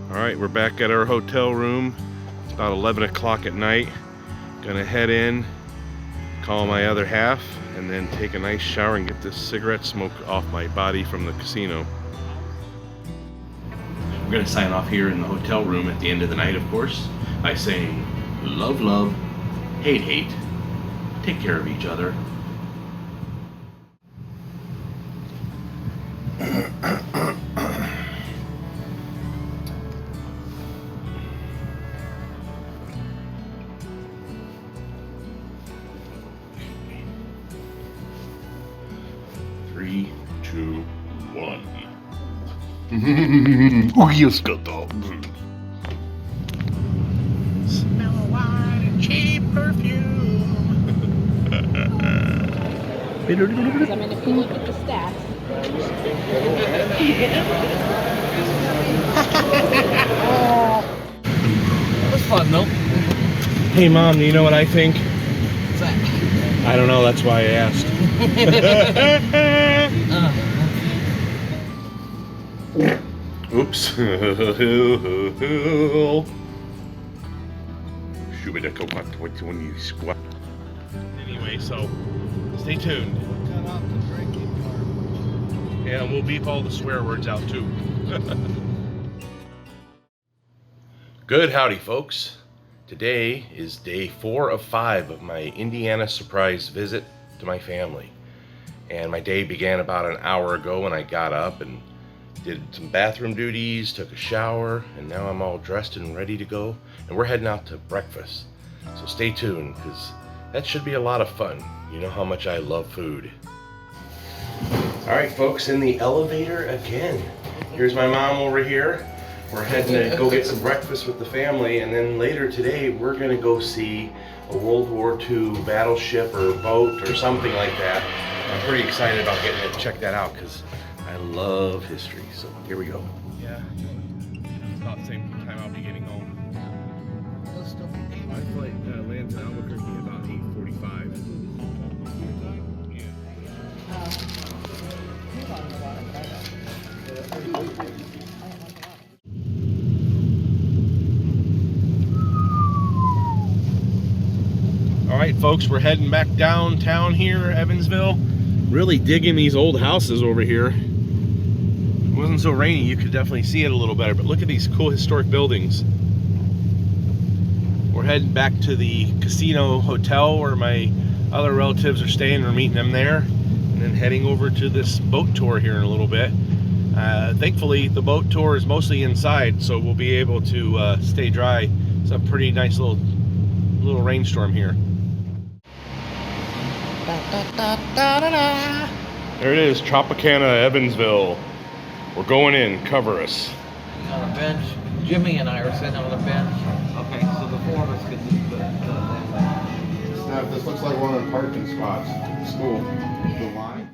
Alright, we're back at our hotel room. It's about 11 o'clock at night. Gonna head in, call my other half, and then take a nice shower and get this cigarette smoke off my body from the casino. We're gonna sign off here in the hotel room at the end of the night, of course, by saying love, love, hate, hate. Take care of each other. Three, two, one. Oh, yes, got that. Smell of wine and cheap perfume. Because I mean, if you look at the stats. It was fun though. Hey Mom, you know what I think? What's that? I don't know, that's why I asked. Oops. Anyway, so stay tuned. Cut off the drinking part. Yeah, and we'll beep all the swear words out too. Good howdy, folks. Today is day 4 of 5 of my Indiana surprise visit to my family. And my day began about an hour ago when I got up and did some bathroom duties, took a shower, and now I'm all dressed and ready to go. And we're heading out to breakfast. So stay tuned, because that should be a lot of fun. You know how much I love food. Alright folks, in the elevator again. Here's my mom over here. We're heading to go get some breakfast with the family, and then later today we're going to go see a World War II battleship or boat or something like that. I'm pretty excited about getting to check that out because I love history. So here we go. Yeah, it's about the same time I'll be getting home. My flight lands in Albuquerque about 8:45. All right, folks, we're heading back downtown here, Evansville. Really digging these old houses over here. It wasn't so rainy, you could definitely see it a little better, but look at these cool historic buildings. We're heading back to the casino hotel where my other relatives are staying. We're meeting them there, and then heading over to this boat tour here in a little bit. Thankfully, the boat tour is mostly inside, so we'll be able to stay dry. It's a pretty nice little rainstorm here. There it is, Tropicana, Evansville. We're going in, cover us. On a bench. Jimmy and I are sitting on a bench. Okay, so the 4 of us could do This looks like one of the parking spots. School. The line.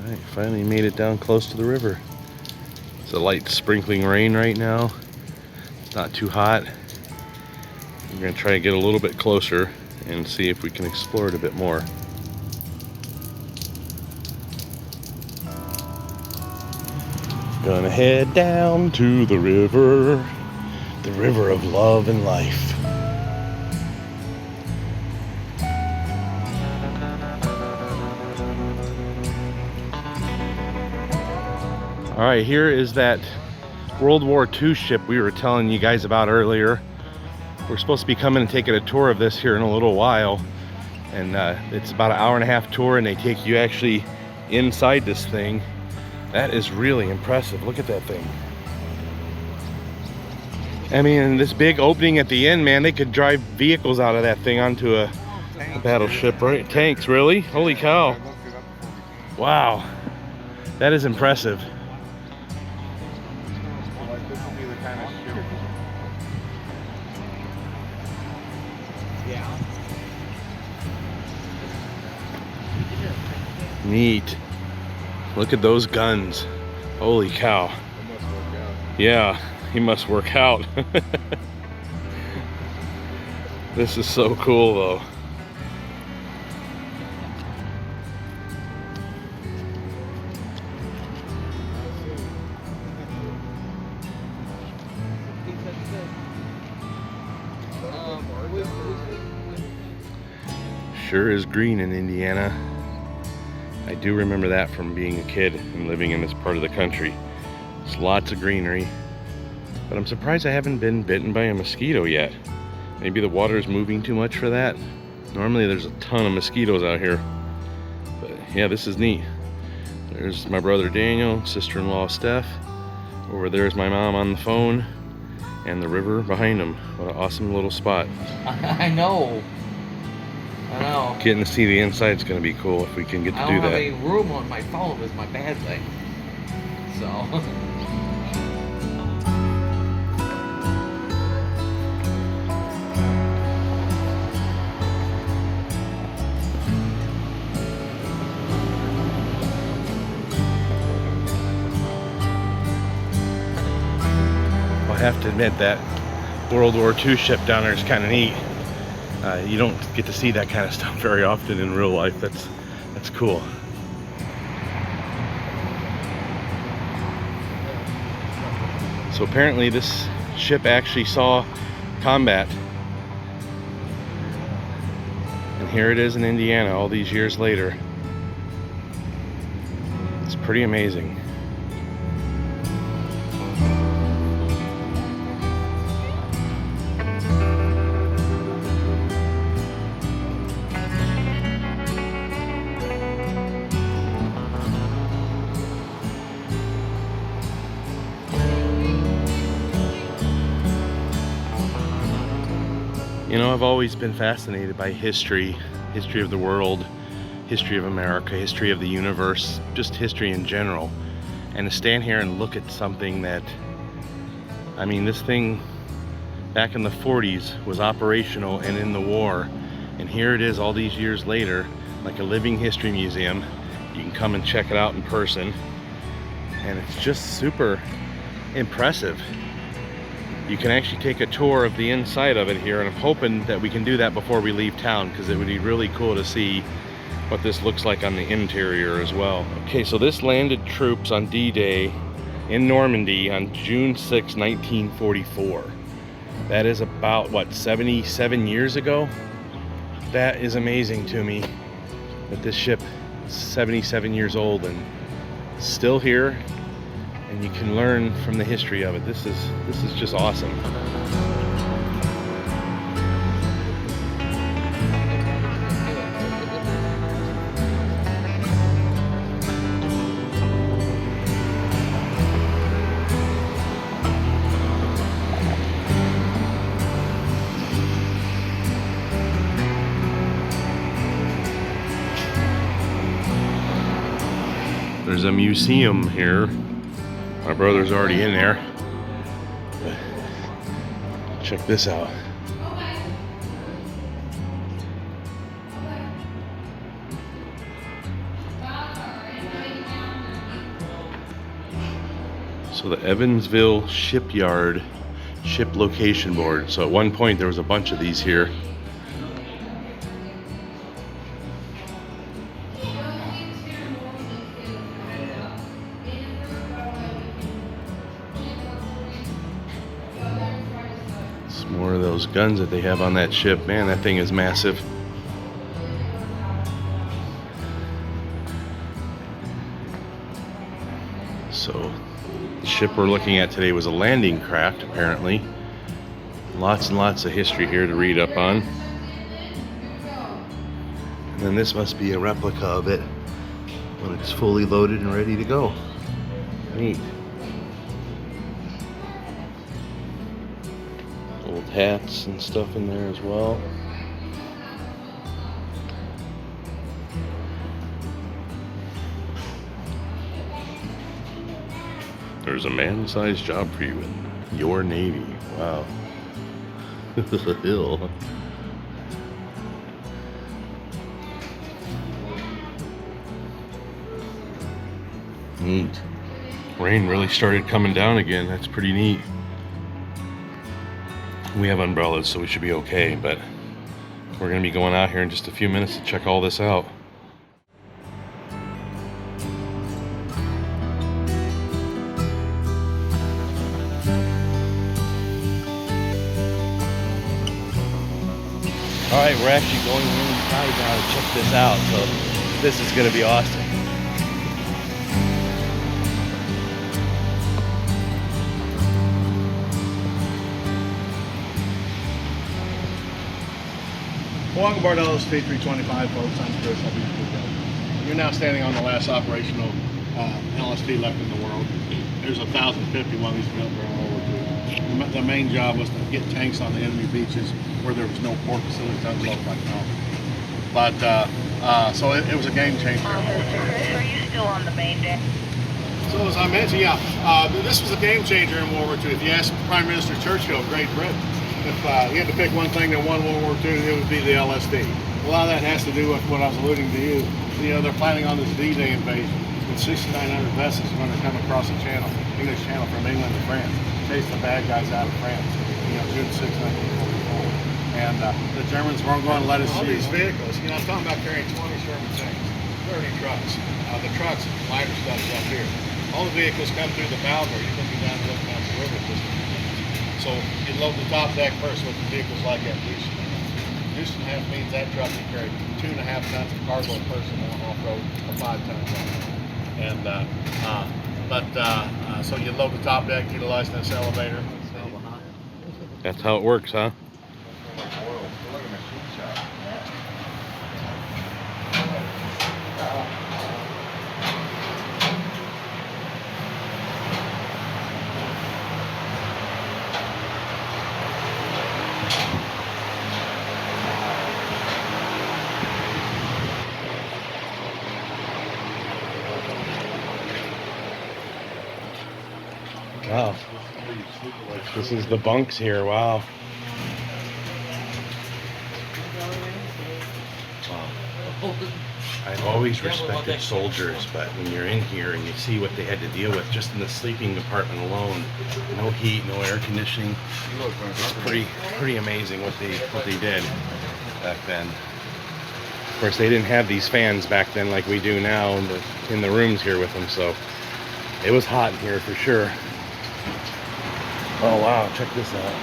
Alright, finally made it down close to the river. It's a light sprinkling rain right now. It's not too hot. We're going to try to get a little bit closer and see if we can explore it a bit more. Gonna head down to the river of love and life. All right, here is that World War II ship we were telling you guys about earlier. We're supposed to be coming and taking a tour of this here in a little while, and it's about an hour-and-a-half tour, and they take you actually inside this thing. That is really impressive. Look at that thing. I mean, this big opening at the end, man, they could drive vehicles out of that thing onto a battleship, right? Tanks, really? Holy cow. Wow. That is impressive. This will be the kind of ship. Yeah. Neat. Look at those guns. Holy cow. It must work out. Yeah, he must work out. This is so cool though. Sure is green in Indiana. I do remember that from being a kid and living in this part of the country. There's lots of greenery, but I'm surprised I haven't been bitten by a mosquito yet. Maybe the water is moving too much for that. Normally there's a ton of mosquitoes out here, but yeah, this is neat. There's my brother Daniel, sister-in-law Steph. Over there's my mom on the phone, and the river behind them. What an awesome little spot. I know. I know. Getting to see the inside is going to be cool if we can get to I do don't have that. any room on my phone is my bad thing. So. I have to admit that World War II ship down there is kind of neat. You don't get to see that kind of stuff very often in real life. That's cool. So apparently this ship actually saw combat. And here it is in Indiana all these years later. It's pretty amazing. You know, I've always been fascinated by history of the world, history of America, history of the universe, just history in general. And to stand here and look at something that, I mean, this thing back in the 40s was operational and in the war. And here it is all these years later, like a living history museum. You can come and check it out in person. And it's just super impressive. You can actually take a tour of the inside of it here, and I'm hoping that we can do that before we leave town, because it would be really cool to see what this looks like on the interior as well. Okay, so this landed troops on D-Day in Normandy on June 6, 1944. That is about, what, 77 years ago? That is amazing to me, that this ship is 77 years old and still here. And you can learn from the history of it. This is just awesome. There's a museum here. My brother's already in there. Check this out. So the Evansville Shipyard Ship Location Board. So at one point there was a bunch of these here. More of those guns that they have on that ship. Man, that thing is massive. So the ship we're looking at today was a landing craft, apparently. Lots and lots of history here to read up on. And then this must be a replica of it when it's fully loaded and ready to go. Neat. Old hats and stuff in there as well. there's a man-sized job for you in your Navy. Wow. Hill. Neat. Rain really started coming down again. That's pretty neat. We have umbrellas, so we should be okay, but we're going to be going out here in just a few minutes to check all this out. Alright, we're actually going inside now to check this out, so this is going to be awesome. Welcome aboard LST 325, folks. I'm Chris. I'll be your crew guide. You're now standing on the last operational LST left in the world. There's 1,051 of these built around World War II. The main job was to get tanks on the enemy beaches where there was no port facilities unloaded like now. But so it was a game changer. Chris, are you still on the main deck? So as I mentioned, yeah, this was a game changer in World War II. If you ask Prime Minister Churchill of Great Britain, if he had to pick one thing that won World War II, it would be the LSD. A lot of that has to do with what I was alluding to you. You know, they're planning on this D-Day invasion. And 6,900 vessels are going to come across the channel, English Channel from England to France, chase the bad guys out of France, you know, June 6, 1944. And the Germans weren't going to let us see. All these vehicles, you know, I'm talking about carrying 20 Sherman tanks, 30 trucks. The trucks, lighter stuff is up here. All the vehicles come through the bow door. You're going to be down looking out the river just. So you load the top deck first with the vehicles like at Houston. Houston half means that truck can carry 2.5 tons of cargo per person on off-road or 5 tons on. And so you load the top deck, utilize this elevator. That's how it works, huh? Wow. This is the bunks here. Wow. I've always respected soldiers, but when you're in here and you see what they had to deal with just in the sleeping compartment alone, no heat, no air conditioning, it's pretty amazing what they did back then. Of course, they didn't have these fans back then like we do now in the rooms here with them, so it was hot in here for sure. Oh wow, check this out.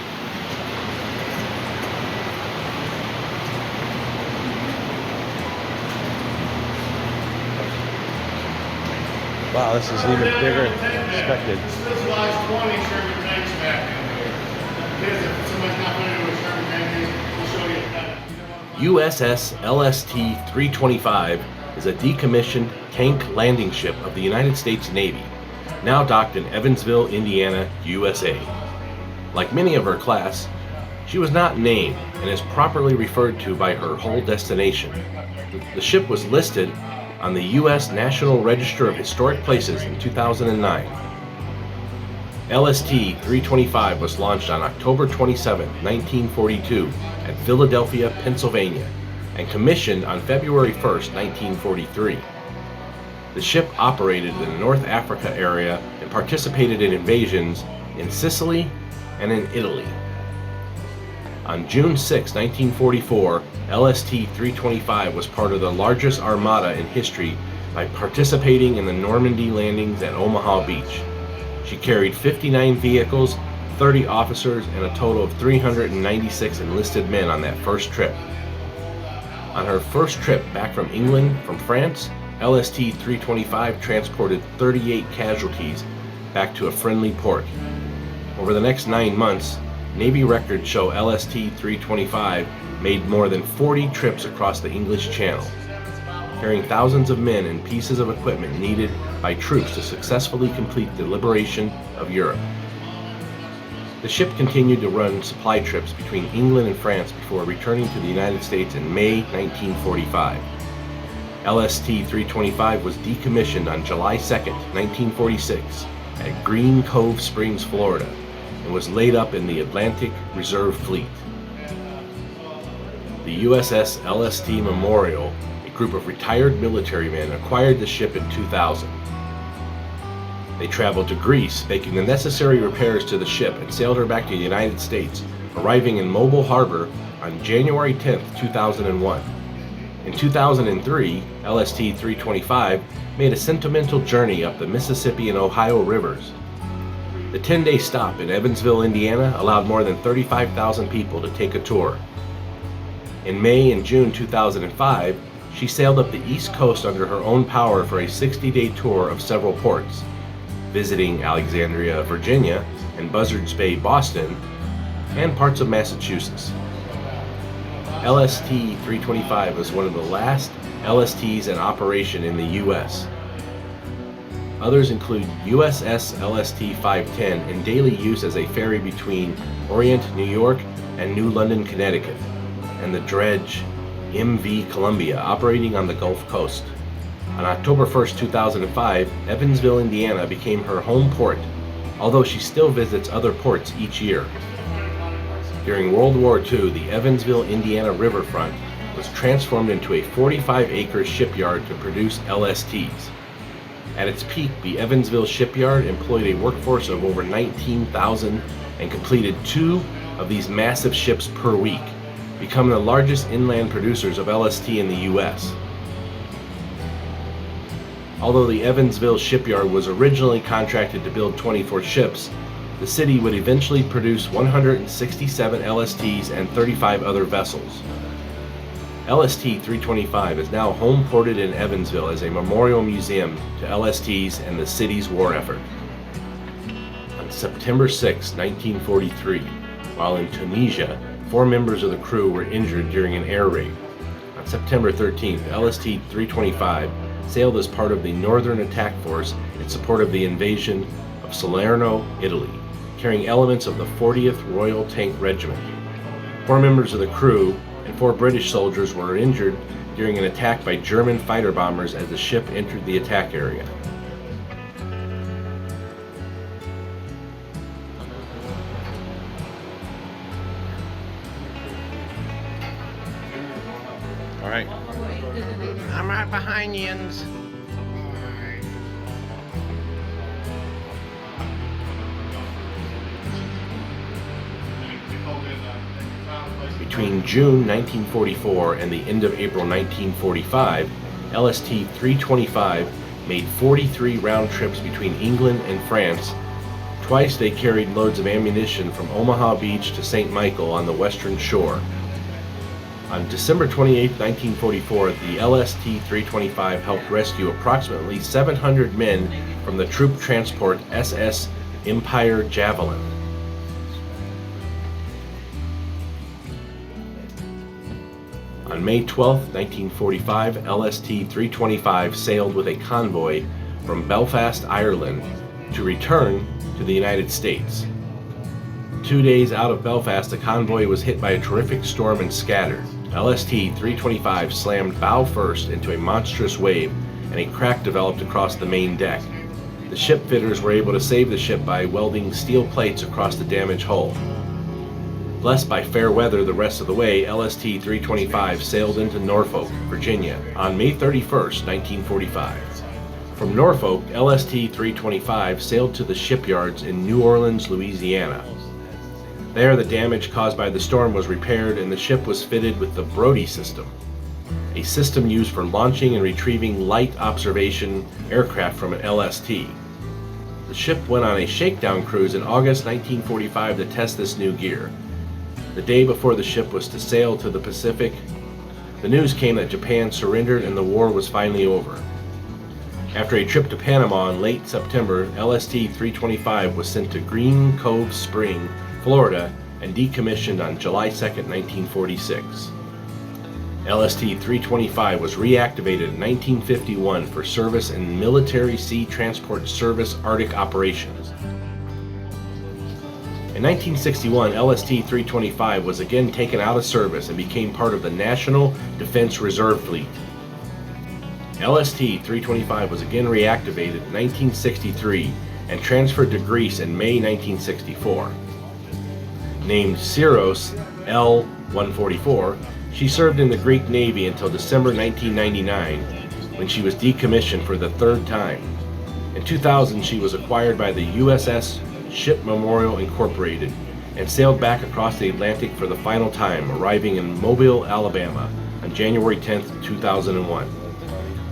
Wow, this is even bigger than expected. Specialized 20 Sherman tanks back in here. If somebody's not familiar with Sherman tanks, we'll show you that. USS LST 325 is a decommissioned tank landing ship of the United States Navy, now docked in Evansville, Indiana, USA. Like many of her class, she was not named and is properly referred to by her hull destination. The ship was listed on the U.S. National Register of Historic Places in 2009. LST 325 was launched on October 27, 1942 at Philadelphia, Pennsylvania, and commissioned on February 1, 1943. The ship operated in the North Africa area and participated in invasions in Sicily and in Italy. On June 6, 1944, LST 325 was part of the largest armada in history by participating in the Normandy landings at Omaha Beach. She carried 59 vehicles, 30 officers, and a total of 396 enlisted men on that first trip. On her first trip back from England from France, LST 325 transported 38 casualties back to a friendly port. Over the next 9 months, Navy records show LST 325 made more than 40 trips across the English Channel, carrying thousands of men and pieces of equipment needed by troops to successfully complete the liberation of Europe. The ship continued to run supply trips between England and France before returning to the United States in May 1945. LST 325 was decommissioned on July 2, 1946, at Green Cove Springs, Florida, and was laid up in the Atlantic Reserve Fleet. The USS Lst Memorial, a group of retired military men, acquired the ship in 2000. They traveled to Greece, making the necessary repairs to the ship, and sailed her back to the United States, arriving in Mobile Harbor on January 10, 2001. In 2003, LST-325 made a sentimental journey up the Mississippi and Ohio rivers. The 10-day stop in Evansville, Indiana allowed more than 35,000 people to take a tour. In May and June 2005, she sailed up the East Coast under her own power for a 60-day tour of several ports, visiting Alexandria, Virginia, and Buzzards Bay, Boston, and parts of Massachusetts. LST-325 was one of the last LSTs in operation in the U.S. Others include USS LST-510 in daily use as a ferry between Orient, New York, and New London, Connecticut, and the dredge MV Columbia operating on the Gulf Coast. On October 1, 2005, Evansville, Indiana became her home port, although she still visits other ports each year. During World War II, the Evansville, Indiana riverfront was transformed into a 45-acre shipyard to produce LSTs. At its peak, the Evansville shipyard employed a workforce of over 19,000 and completed 2 of these massive ships per week, becoming the largest inland producers of LST in the U.S. Although the Evansville shipyard was originally contracted to build 24 ships, the city would eventually produce 167 LSTs and 35 other vessels. LST-325 is now home ported in Evansville as a memorial museum to LSTs and the city's war effort. On September 6, 1943, while in Tunisia, 4 members of the crew were injured during an air raid. On September 13, LST-325 sailed as part of the Northern Attack Force in support of the invasion of Salerno, Italy, carrying elements of the 40th Royal Tank Regiment. 4 members of the crew and 4 British soldiers were injured during an attack by German fighter bombers as the ship entered the attack area. All right. I'm right behind you. Between June 1944 and the end of April 1945, LST-325 made 43 round trips between England and France. Twice they carried loads of ammunition from Omaha Beach to St. Michael on the western shore. On December 28, 1944, the LST-325 helped rescue approximately 700 men from the troop transport SS Empire Javelin. On May 12, 1945, LST-325 sailed with a convoy from Belfast, Ireland, to return to the United States. 2 days out of Belfast, the convoy was hit by a terrific storm and scattered. LST-325 slammed bow first into a monstrous wave, and a crack developed across the main deck. The ship fitters were able to save the ship by welding steel plates across the damaged hull. Blessed by fair weather the rest of the way, LST-325 sailed into Norfolk, Virginia, on May 31, 1945. From Norfolk, LST-325 sailed to the shipyards in New Orleans, Louisiana. There, the damage caused by the storm was repaired and the ship was fitted with the Brody system, a system used for launching and retrieving light observation aircraft from an LST. The ship went on a shakedown cruise in August 1945 to test this new gear. The day before the ship was to sail to the Pacific, the news came that Japan surrendered and the war was finally over. After a trip to Panama in late September, LST-325 was sent to Green Cove Spring, Florida, and decommissioned on July 2, 1946. LST-325 was reactivated in 1951 for service in Military Sea Transport Service Arctic operations. In 1961, LST-325 was again taken out of service and became part of the National Defense Reserve Fleet. LST-325 was again reactivated in 1963 and transferred to Greece in May 1964. Named Uss L-144, she served in the Greek Navy until December 1999, when she was decommissioned for the third time. In 2000, she was acquired by the Uss Lst Memorial Incorporated and sailed back across the Atlantic for the final time, arriving in Mobile, Alabama on January 10, 2001.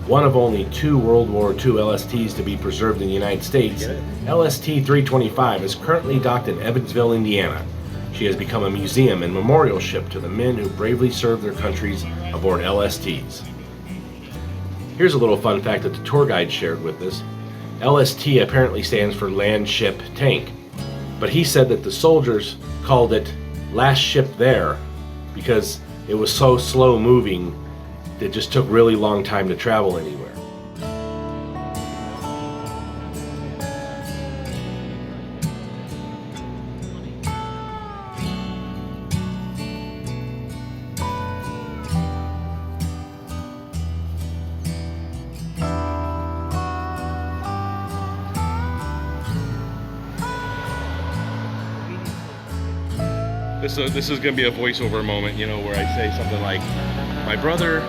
One of only 2 World War II LSTs to be preserved in the United States, LST-325 is currently docked in Evansville, Indiana. She has become a museum and memorial ship to the men who bravely served their countries aboard LSTs. Here's a little fun fact that the tour guide shared with us. LST apparently stands for Land Ship Tank, but he said that the soldiers called it Last Ship There because it was so slow moving that it just took really long time to travel anywhere. This is going to be a voiceover moment, you know, where I say something like, my brother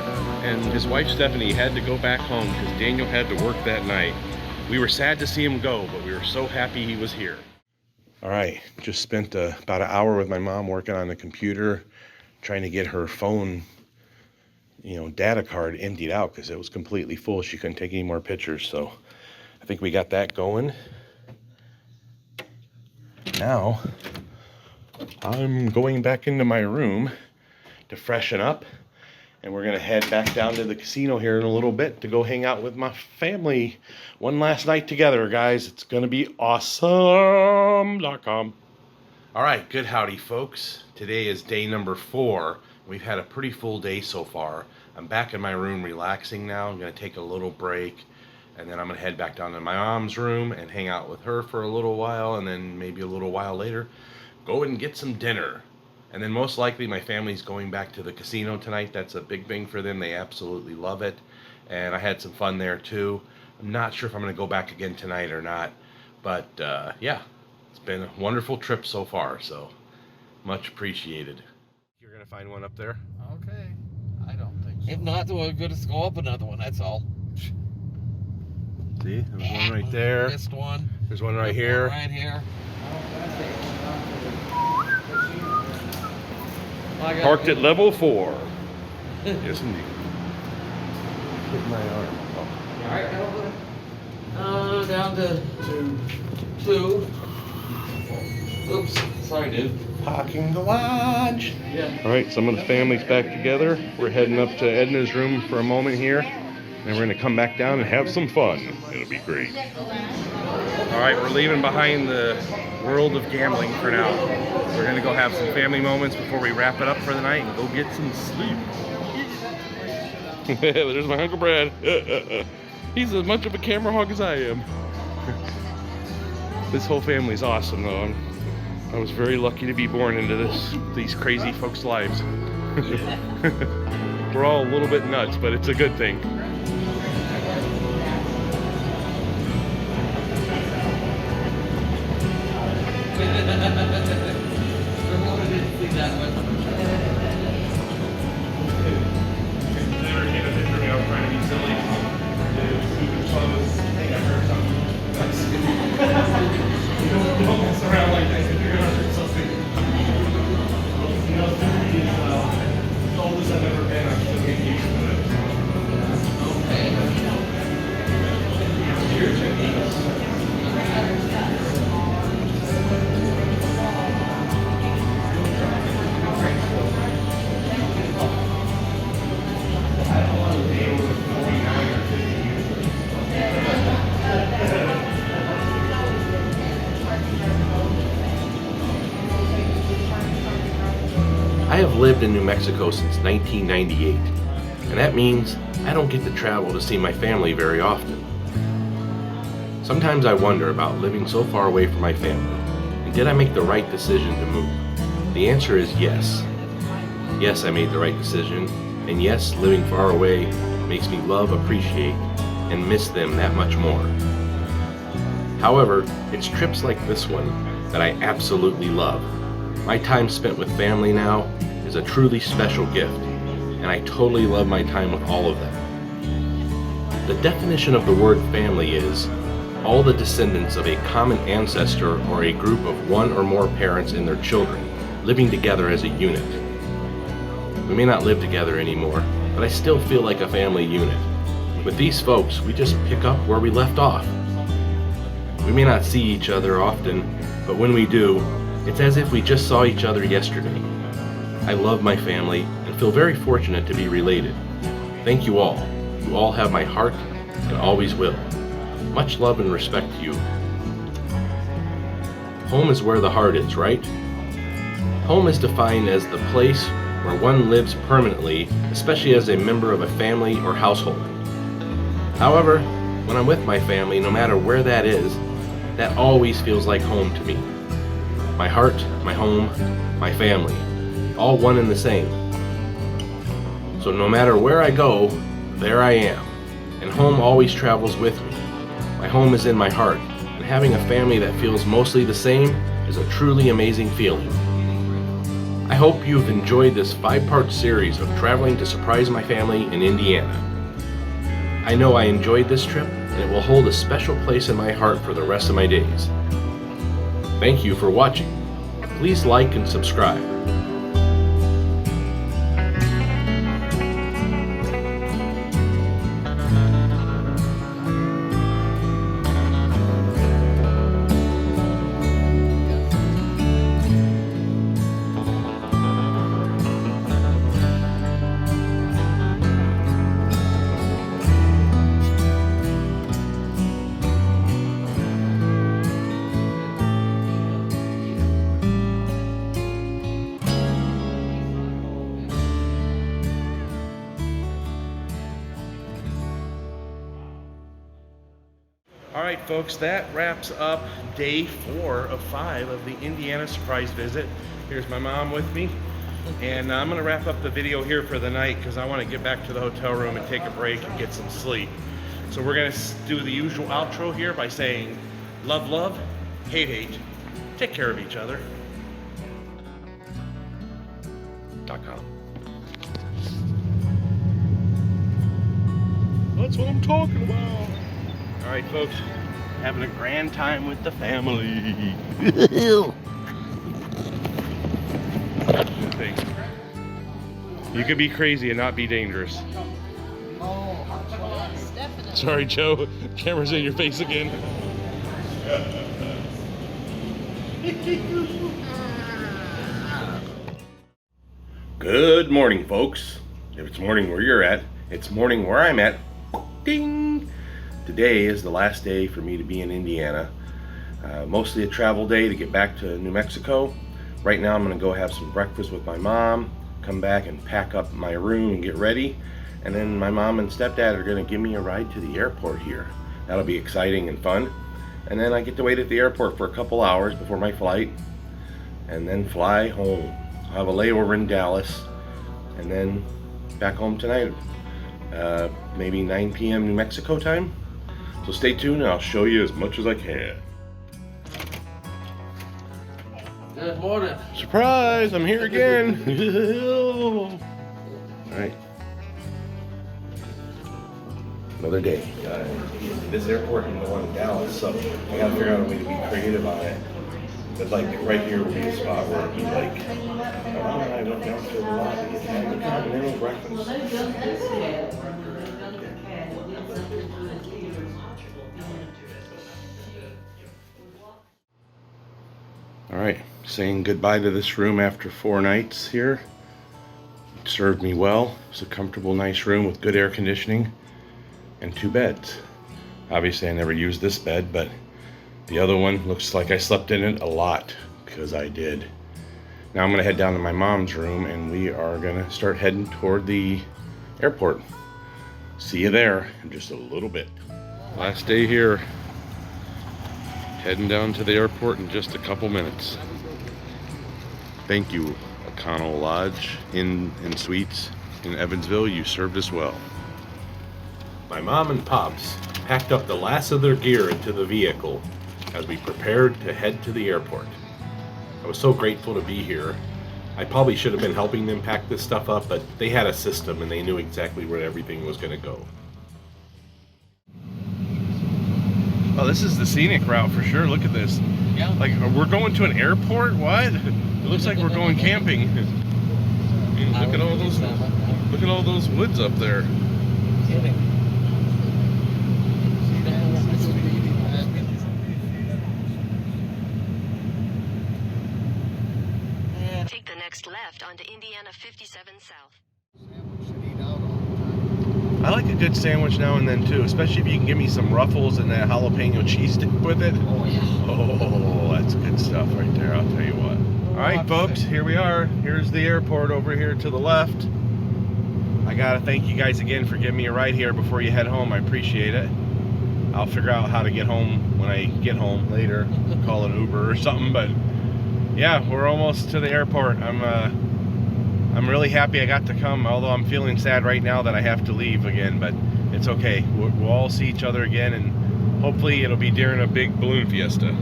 and his wife Stephanie had to go back home because Daniel had to work that night. We were sad to see him go, but we were so happy he was here. All right, just spent about an hour with my mom working on the computer, trying to get her phone, you know, data card emptied out because it was completely full. She couldn't take any more pictures, so I think we got that going. Now, I'm going back into my room to freshen up, and we're gonna head back down to the casino here in a little bit to go hang out with my family one last night together, guys. It's gonna be awesome.com. All right, good howdy, folks. Today is day number 4. We've had a pretty full day so far. I'm back in my room relaxing now. I'm gonna take a little break, and then I'm gonna head back down to my mom's room and hang out with her for a little while, and then maybe a little while later go and get some dinner. And then most likely my family's going back to the casino tonight. That's a big thing for them. They absolutely love it. And I had some fun there too. I'm not sure if I'm gonna go back again tonight or not. But yeah, it's been a wonderful trip so far, so much appreciated. You're gonna find one up there? Okay. I don't think so. If not, we'll go to go up another one, that's all. See, there's one right there. Missed one. There's one right here. Right here. Parked at level 4. Yes, indeed. Hit my arm. Oh. Down to 2. Oops. Sorry, dude. Parking garage. Yeah. All right, some of the family's back together. We're heading up to Edna's room for a moment here, and we're gonna come back down and have some fun. It'll be great. All right, we're leaving behind the world of gambling for now. We're gonna go have some family moments before we wrap it up for the night and go get some sleep. There's my Uncle Brad. He's as much of a camera hog as I am. This whole family's awesome though. I was very lucky to be born into these crazy folks' lives. We're all a little bit nuts, but it's a good thing. I have lived in New Mexico since 1998, and that means I don't get to travel to see my family very often. Sometimes I wonder about living so far away from my family, and did I make the right decision to move? The answer is yes. Yes, I made the right decision, and yes, living far away makes me love, appreciate, and miss them that much more. However, it's trips like this one that I absolutely love. My time spent with family now is a truly special gift, and I totally love my time with all of them. The definition of the word family is all the descendants of a common ancestor or a group of one or more parents and their children living together as a unit. We may not live together anymore, but I still feel like a family unit. With these folks, we just pick up where we left off. We may not see each other often, but when we do, it's as if we just saw each other yesterday. I love my family and feel very fortunate to be related. Thank you all. You all have my heart and always will. Much love and respect to you. Home is where the heart is, right? Home is defined as the place where one lives permanently, especially as a member of a family or household. However, when I'm with my family, no matter where that is, that always feels like home to me. My heart, my home, my family, all one and the same. So no matter where I go, there I am, and home always travels with me. My home is in my heart, and having a family that feels mostly the same is a truly amazing feeling. I hope you've enjoyed this 5-part series of traveling to surprise my family in Indiana. I know I enjoyed this trip, and it will hold a special place in my heart for the rest of my days. Thank you for watching. Please like and subscribe. Alright folks, that wraps up day 4 of 5 of the Indiana surprise visit. Here's my mom with me, and I'm going to wrap up the video here for the night because I want to get back to the hotel room and take a break and get some sleep. So we're going to do the usual outro here by saying love, love, hate, hate, take care of each other. .com. That's what I'm talking about. Alright folks, having a grand time with the family. You could be crazy and not be dangerous. Sorry Joe, camera's in your face again. Good morning folks. If it's morning where you're at, it's morning where I'm at. Ding! Today is the last day for me to be in Indiana. Mostly a travel day to get back to New Mexico. Right now I'm going to go have some breakfast with my mom, come back and pack up my room and get ready. And then my mom and stepdad are going to give me a ride to the airport here. That'll be exciting and fun. And then I get to wait at the airport for a couple hours before my flight and then fly home. I'll have a layover in Dallas and then back home tonight, maybe 9 p.m. New Mexico time. So stay tuned and I'll show you as much as I can. Good morning. Surprise! I'm here again. Alright. Another day. This airport and the one in Dallas, so I gotta figure out a way to be creative on it. But like right here will be a spot where it'd be like, I went down to the lobby and had a continental breakfast. Alright, saying goodbye to this room after 4 nights here. It served me well. It's a comfortable, nice room with good air conditioning and 2 beds. Obviously I never used this bed, but the other one looks like I slept in it a lot, because I did. Now I'm going to head down to my mom's room and we are going to start heading toward the airport. See you there in just a little bit. Last day here. Heading down to the airport in just a couple minutes. Thank you, O'Connell Lodge Inn and Suites in Evansville. You served us well. My mom and pops packed up the last of their gear into the vehicle. as we prepared to head to the airport. I was so grateful to be here. I probably should have been helping them pack this stuff up, but they had a system and they knew exactly where everything was going to go. Oh, this is the scenic route for sure. Look at this. Yeah. Like, we're going to an airport? What? It looks like we're going camping. I mean, look at all those woods up there. Take the next left onto Indiana 57 South. I like a good sandwich now and then too, especially if you can give me some Ruffles and that jalapeno cheese stick with it. Oh yeah. Oh, that's good stuff right there, I'll tell you what. All right, folks, here we are. Here's the airport over here to the left. I gotta thank you guys again for giving me a ride here before you head home. I appreciate it. I'll figure out how to get home when I get home later. Call an Uber or something, but yeah, we're almost to the airport. I'm really happy I got to come, although I'm feeling sad right now that I have to leave again, but it's okay. We'll all see each other again, and hopefully it'll be during a big balloon fiesta.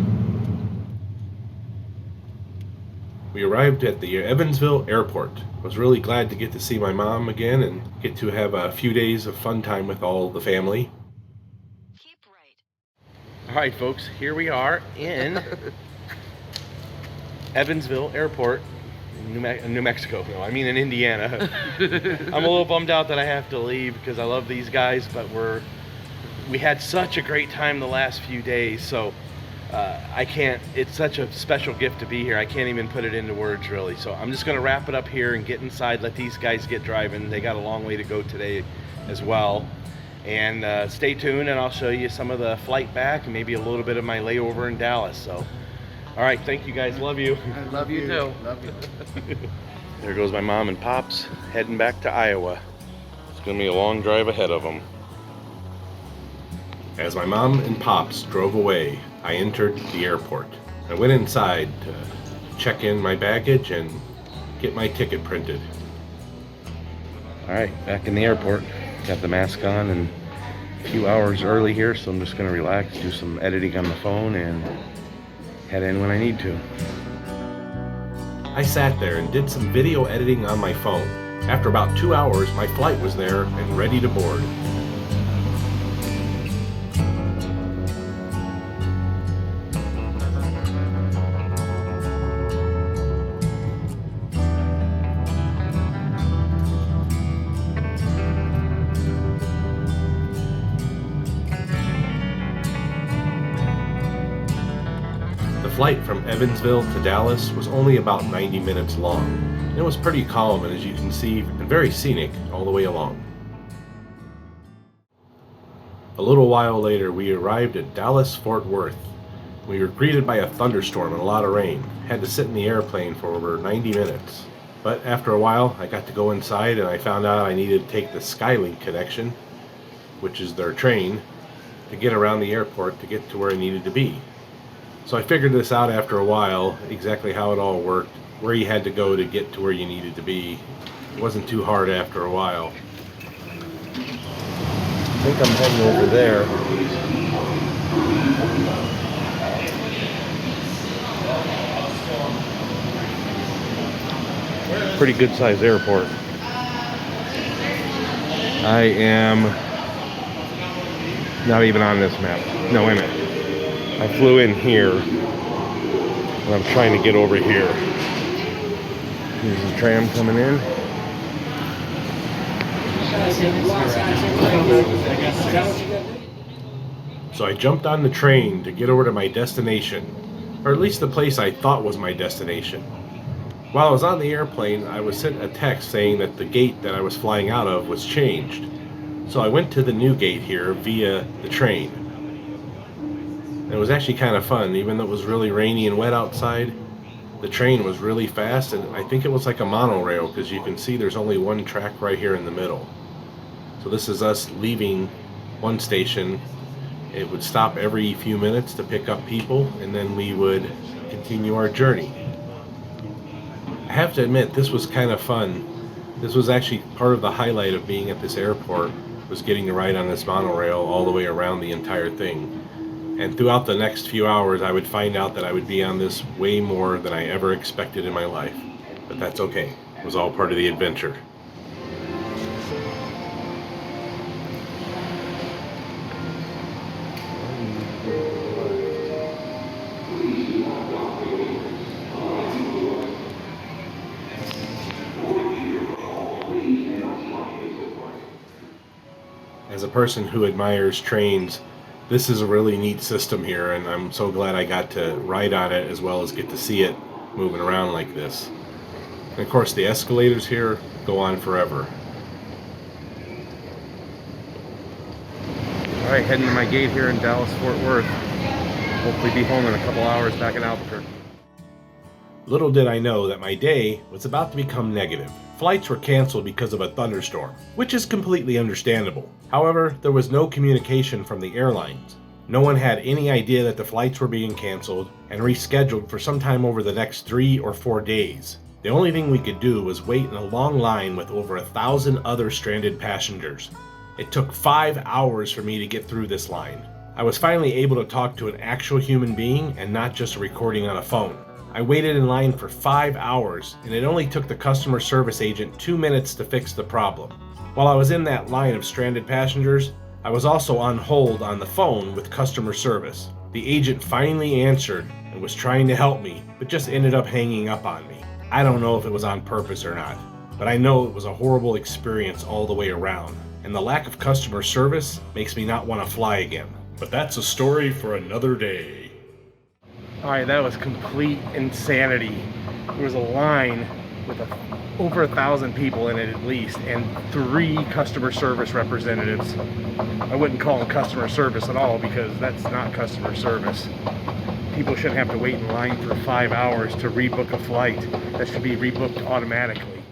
We arrived at the Evansville airport. I was really glad to get to see my mom again and get to have a few days of fun time with all the family. Keep right. All right, folks, here we are in Evansville airport. New Mexico. No, I mean in Indiana. I'm a little bummed out that I have to leave because I love these guys, but we had such a great time the last few days, so I can't, it's such a special gift to be here. I can't even put it into words really. So I'm just gonna wrap it up here and get inside, let these guys get driving. They got a long way to go today as well. And stay tuned and I'll show you some of the flight back and maybe a little bit of my layover in Dallas. So all right, thank you guys. Love you. I love you too. Love you. There goes my mom and pops heading back to Iowa. It's gonna be a long drive ahead of them. As my mom and pops drove away, I entered the airport. I went inside to check in my baggage and get my ticket printed. All right, back in the airport. Got the mask on and a few hours early here, so I'm just gonna relax, do some editing on the phone and head in when I need to. I sat there and did some video editing on my phone. After about 2 hours, my flight was there and ready to board. The flight from Evansville to Dallas was only about 90 minutes long. It was pretty calm and, as you can see, very scenic all the way along. A little while later, we arrived at Dallas-Fort Worth. We were greeted by a thunderstorm and a lot of rain. Had to sit in the airplane for over 90 minutes. But after a while, I got to go inside and I found out I needed to take the Skylink connection, which is their train, to get around the airport to get to where I needed to be. So I figured this out after a while, exactly how it all worked, where you had to go to get to where you needed to be. It wasn't too hard after a while. I think I'm heading over there. Pretty good sized airport. I am not even on this map. No, wait a minute. I flew in here and I'm trying to get over here. Here's the tram coming in. So I jumped on the train to get over to my destination, or at least the place I thought was my destination. While I was on the airplane, I was sent a text saying that the gate that I was flying out of was changed. So I went to the new gate here via the train. It was actually kind of fun, even though it was really rainy and wet outside. The train was really fast, and I think it was like a monorail, because you can see there's only one track right here in the middle. So this is us leaving one station. It would stop every few minutes to pick up people, and then we would continue our journey. I have to admit, this was kind of fun. This was actually part of the highlight of being at this airport, was getting to ride on this monorail all the way around the entire thing. And throughout the next few hours, I would find out that I would be on this way more than I ever expected in my life. But that's okay. It was all part of the adventure. As a person who admires trains, this is a really neat system here, and I'm so glad I got to ride on it as well as get to see it moving around like this. And of course the escalators here go on forever. Alright, heading to my gate here in Dallas, Fort Worth. Hopefully be home in a couple hours back in Albuquerque. Little did I know that my day was about to become negative. Flights were canceled because of a thunderstorm, which is completely understandable. However, there was no communication from the airlines. No one had any idea that the flights were being canceled and rescheduled for sometime over the next 3 or 4 days. The only thing we could do was wait in a long line with over 1,000 other stranded passengers. It took 5 hours for me to get through this line. I was finally able to talk to an actual human being and not just a recording on a phone. I waited in line for 5 hours, and it only took the customer service agent 2 minutes to fix the problem. While I was in that line of stranded passengers, I was also on hold on the phone with customer service. The agent finally answered and was trying to help me, but just ended up hanging up on me. I don't know if it was on purpose or not, but I know it was a horrible experience all the way around, and the lack of customer service makes me not want to fly again. But that's a story for another day. Alright, that was complete insanity. There was a line with over 1,000 people in it at least, and 3 customer service representatives. I wouldn't call them customer service at all because that's not customer service. People shouldn't have to wait in line for 5 hours to rebook a flight. That should be rebooked automatically.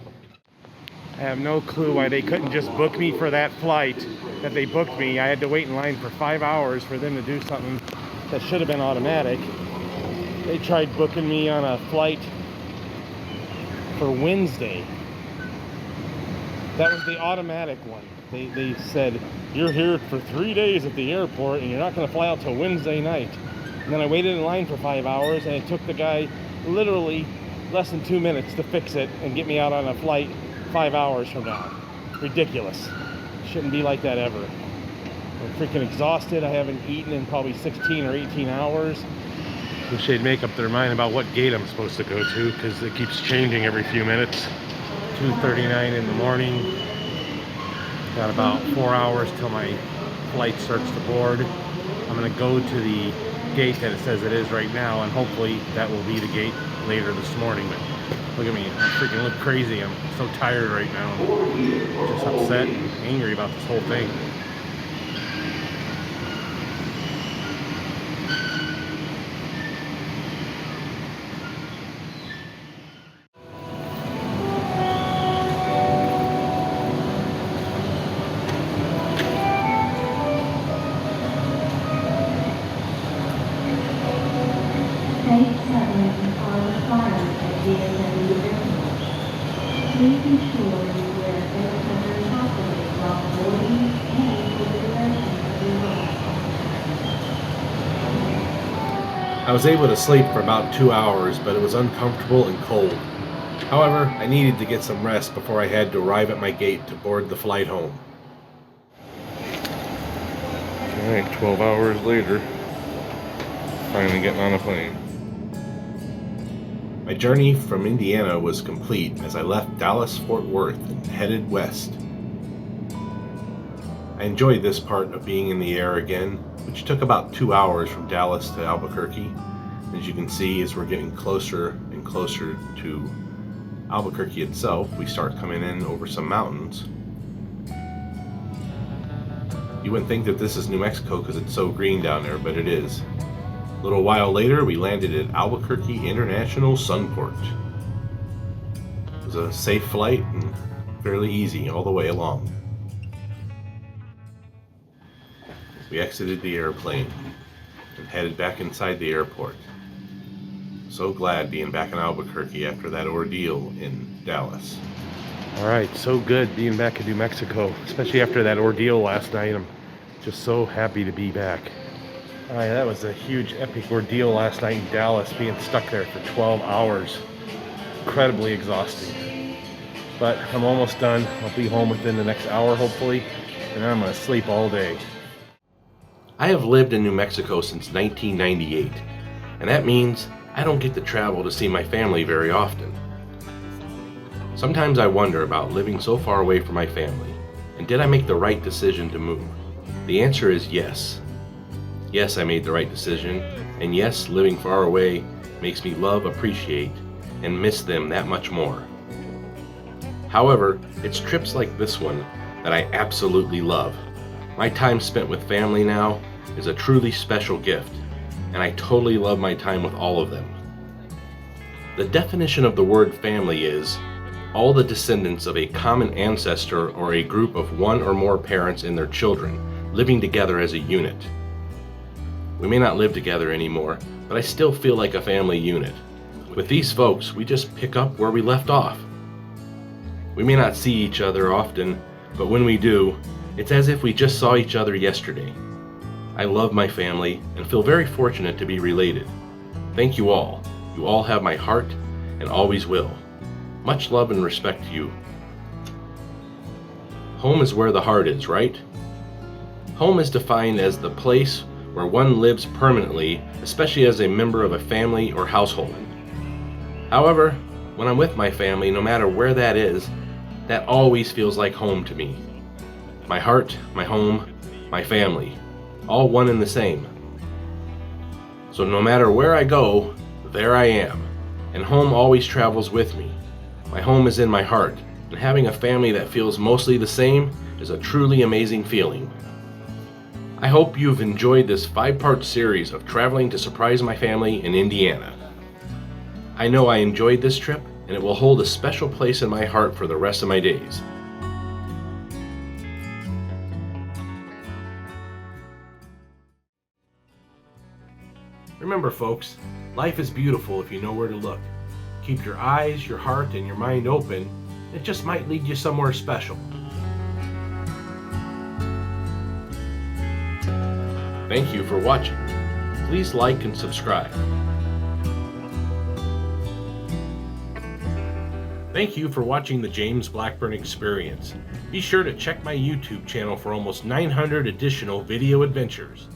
I have no clue why they couldn't just book me for that flight that they booked me. I had to wait in line for 5 hours for them to do something that should have been automatic. They tried booking me on a flight for Wednesday. That was the automatic one. They said, you're here for 3 days at the airport and you're not going to fly out till Wednesday night. And then I waited in line for 5 hours, and it took the guy literally less than 2 minutes to fix it and get me out on a flight 5 hours from now. Ridiculous. Shouldn't be like that ever. I'm freaking exhausted. I haven't eaten in probably 16 or 18 hours. Wish they'd make up their mind about what gate I'm supposed to go to, because it keeps changing every few minutes. 2:39 in the morning. Got about 4 hours till my flight starts to board. I'm going to go to the gate that it says it is right now, and hopefully that will be the gate later this morning. But look at me, I freaking look crazy. I'm so tired right now. I'm just upset and angry about this whole thing. I was able to sleep for about 2 hours, but it was uncomfortable and cold. However, I needed to get some rest before I had to arrive at my gate to board the flight home. Alright, 12 hours later, finally getting on a plane. My journey from Indiana was complete as I left Dallas-Fort Worth and headed west. I enjoyed this part of being in the air again, which took about 2 hours from Dallas to Albuquerque. As you can see, as we're getting closer and closer to Albuquerque itself, we start coming in over some mountains. You wouldn't think that this is New Mexico because it's so green down there, but it is. A little while later, we landed at Albuquerque International Sunport. It was a safe flight and fairly easy all the way along. We exited the airplane and headed back inside the airport. So glad being back in Albuquerque after that ordeal in Dallas. Alright, so good being back in New Mexico, especially after that ordeal last night. I'm just so happy to be back. Alright, that was a huge epic ordeal last night in Dallas, being stuck there for 12 hours. Incredibly exhausting. But I'm almost done. I'll be home within the next hour, hopefully, and then I'm going to sleep all day. I have lived in New Mexico since 1998, and that means I don't get to travel to see my family very often. Sometimes I wonder about living so far away from my family, and did I make the right decision to move? The answer is yes. Yes, I made the right decision, and yes, living far away makes me love, appreciate, and miss them that much more. However, it's trips like this one that I absolutely love. My time spent with family now is a truly special gift, and I totally love my time with all of them. The definition of the word family is all the descendants of a common ancestor or a group of one or more parents and their children living together as a unit. We may not live together anymore, but I still feel like a family unit. With these folks, we just pick up where we left off. We may not see each other often, but when we do, it's as if we just saw each other yesterday. I love my family and feel very fortunate to be related. Thank you all. You all have my heart and always will. Much love and respect to you. Home is where the heart is, right? Home is defined as the place where one lives permanently, especially as a member of a family or household. However, when I'm with my family, no matter where that is, that always feels like home to me. My heart, my home, my family, all one and the same. So no matter where I go, there I am, and home always travels with me. My home is in my heart, and having a family that feels mostly the same is a truly amazing feeling. I hope you've enjoyed this 5-part series of traveling to surprise my family in Indiana. I know I enjoyed this trip, and it will hold a special place in my heart for the rest of my days. Remember, folks, life is beautiful if you know where to look. Keep your eyes, your heart, and your mind open. It just might lead you somewhere special. Thank you for watching. Please like and subscribe. Thank you for watching the James Blackburn Experience. Be sure to check my YouTube channel for almost 900 additional video adventures.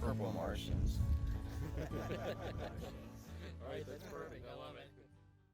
Purple Martians. All right, that's perfect. I love it.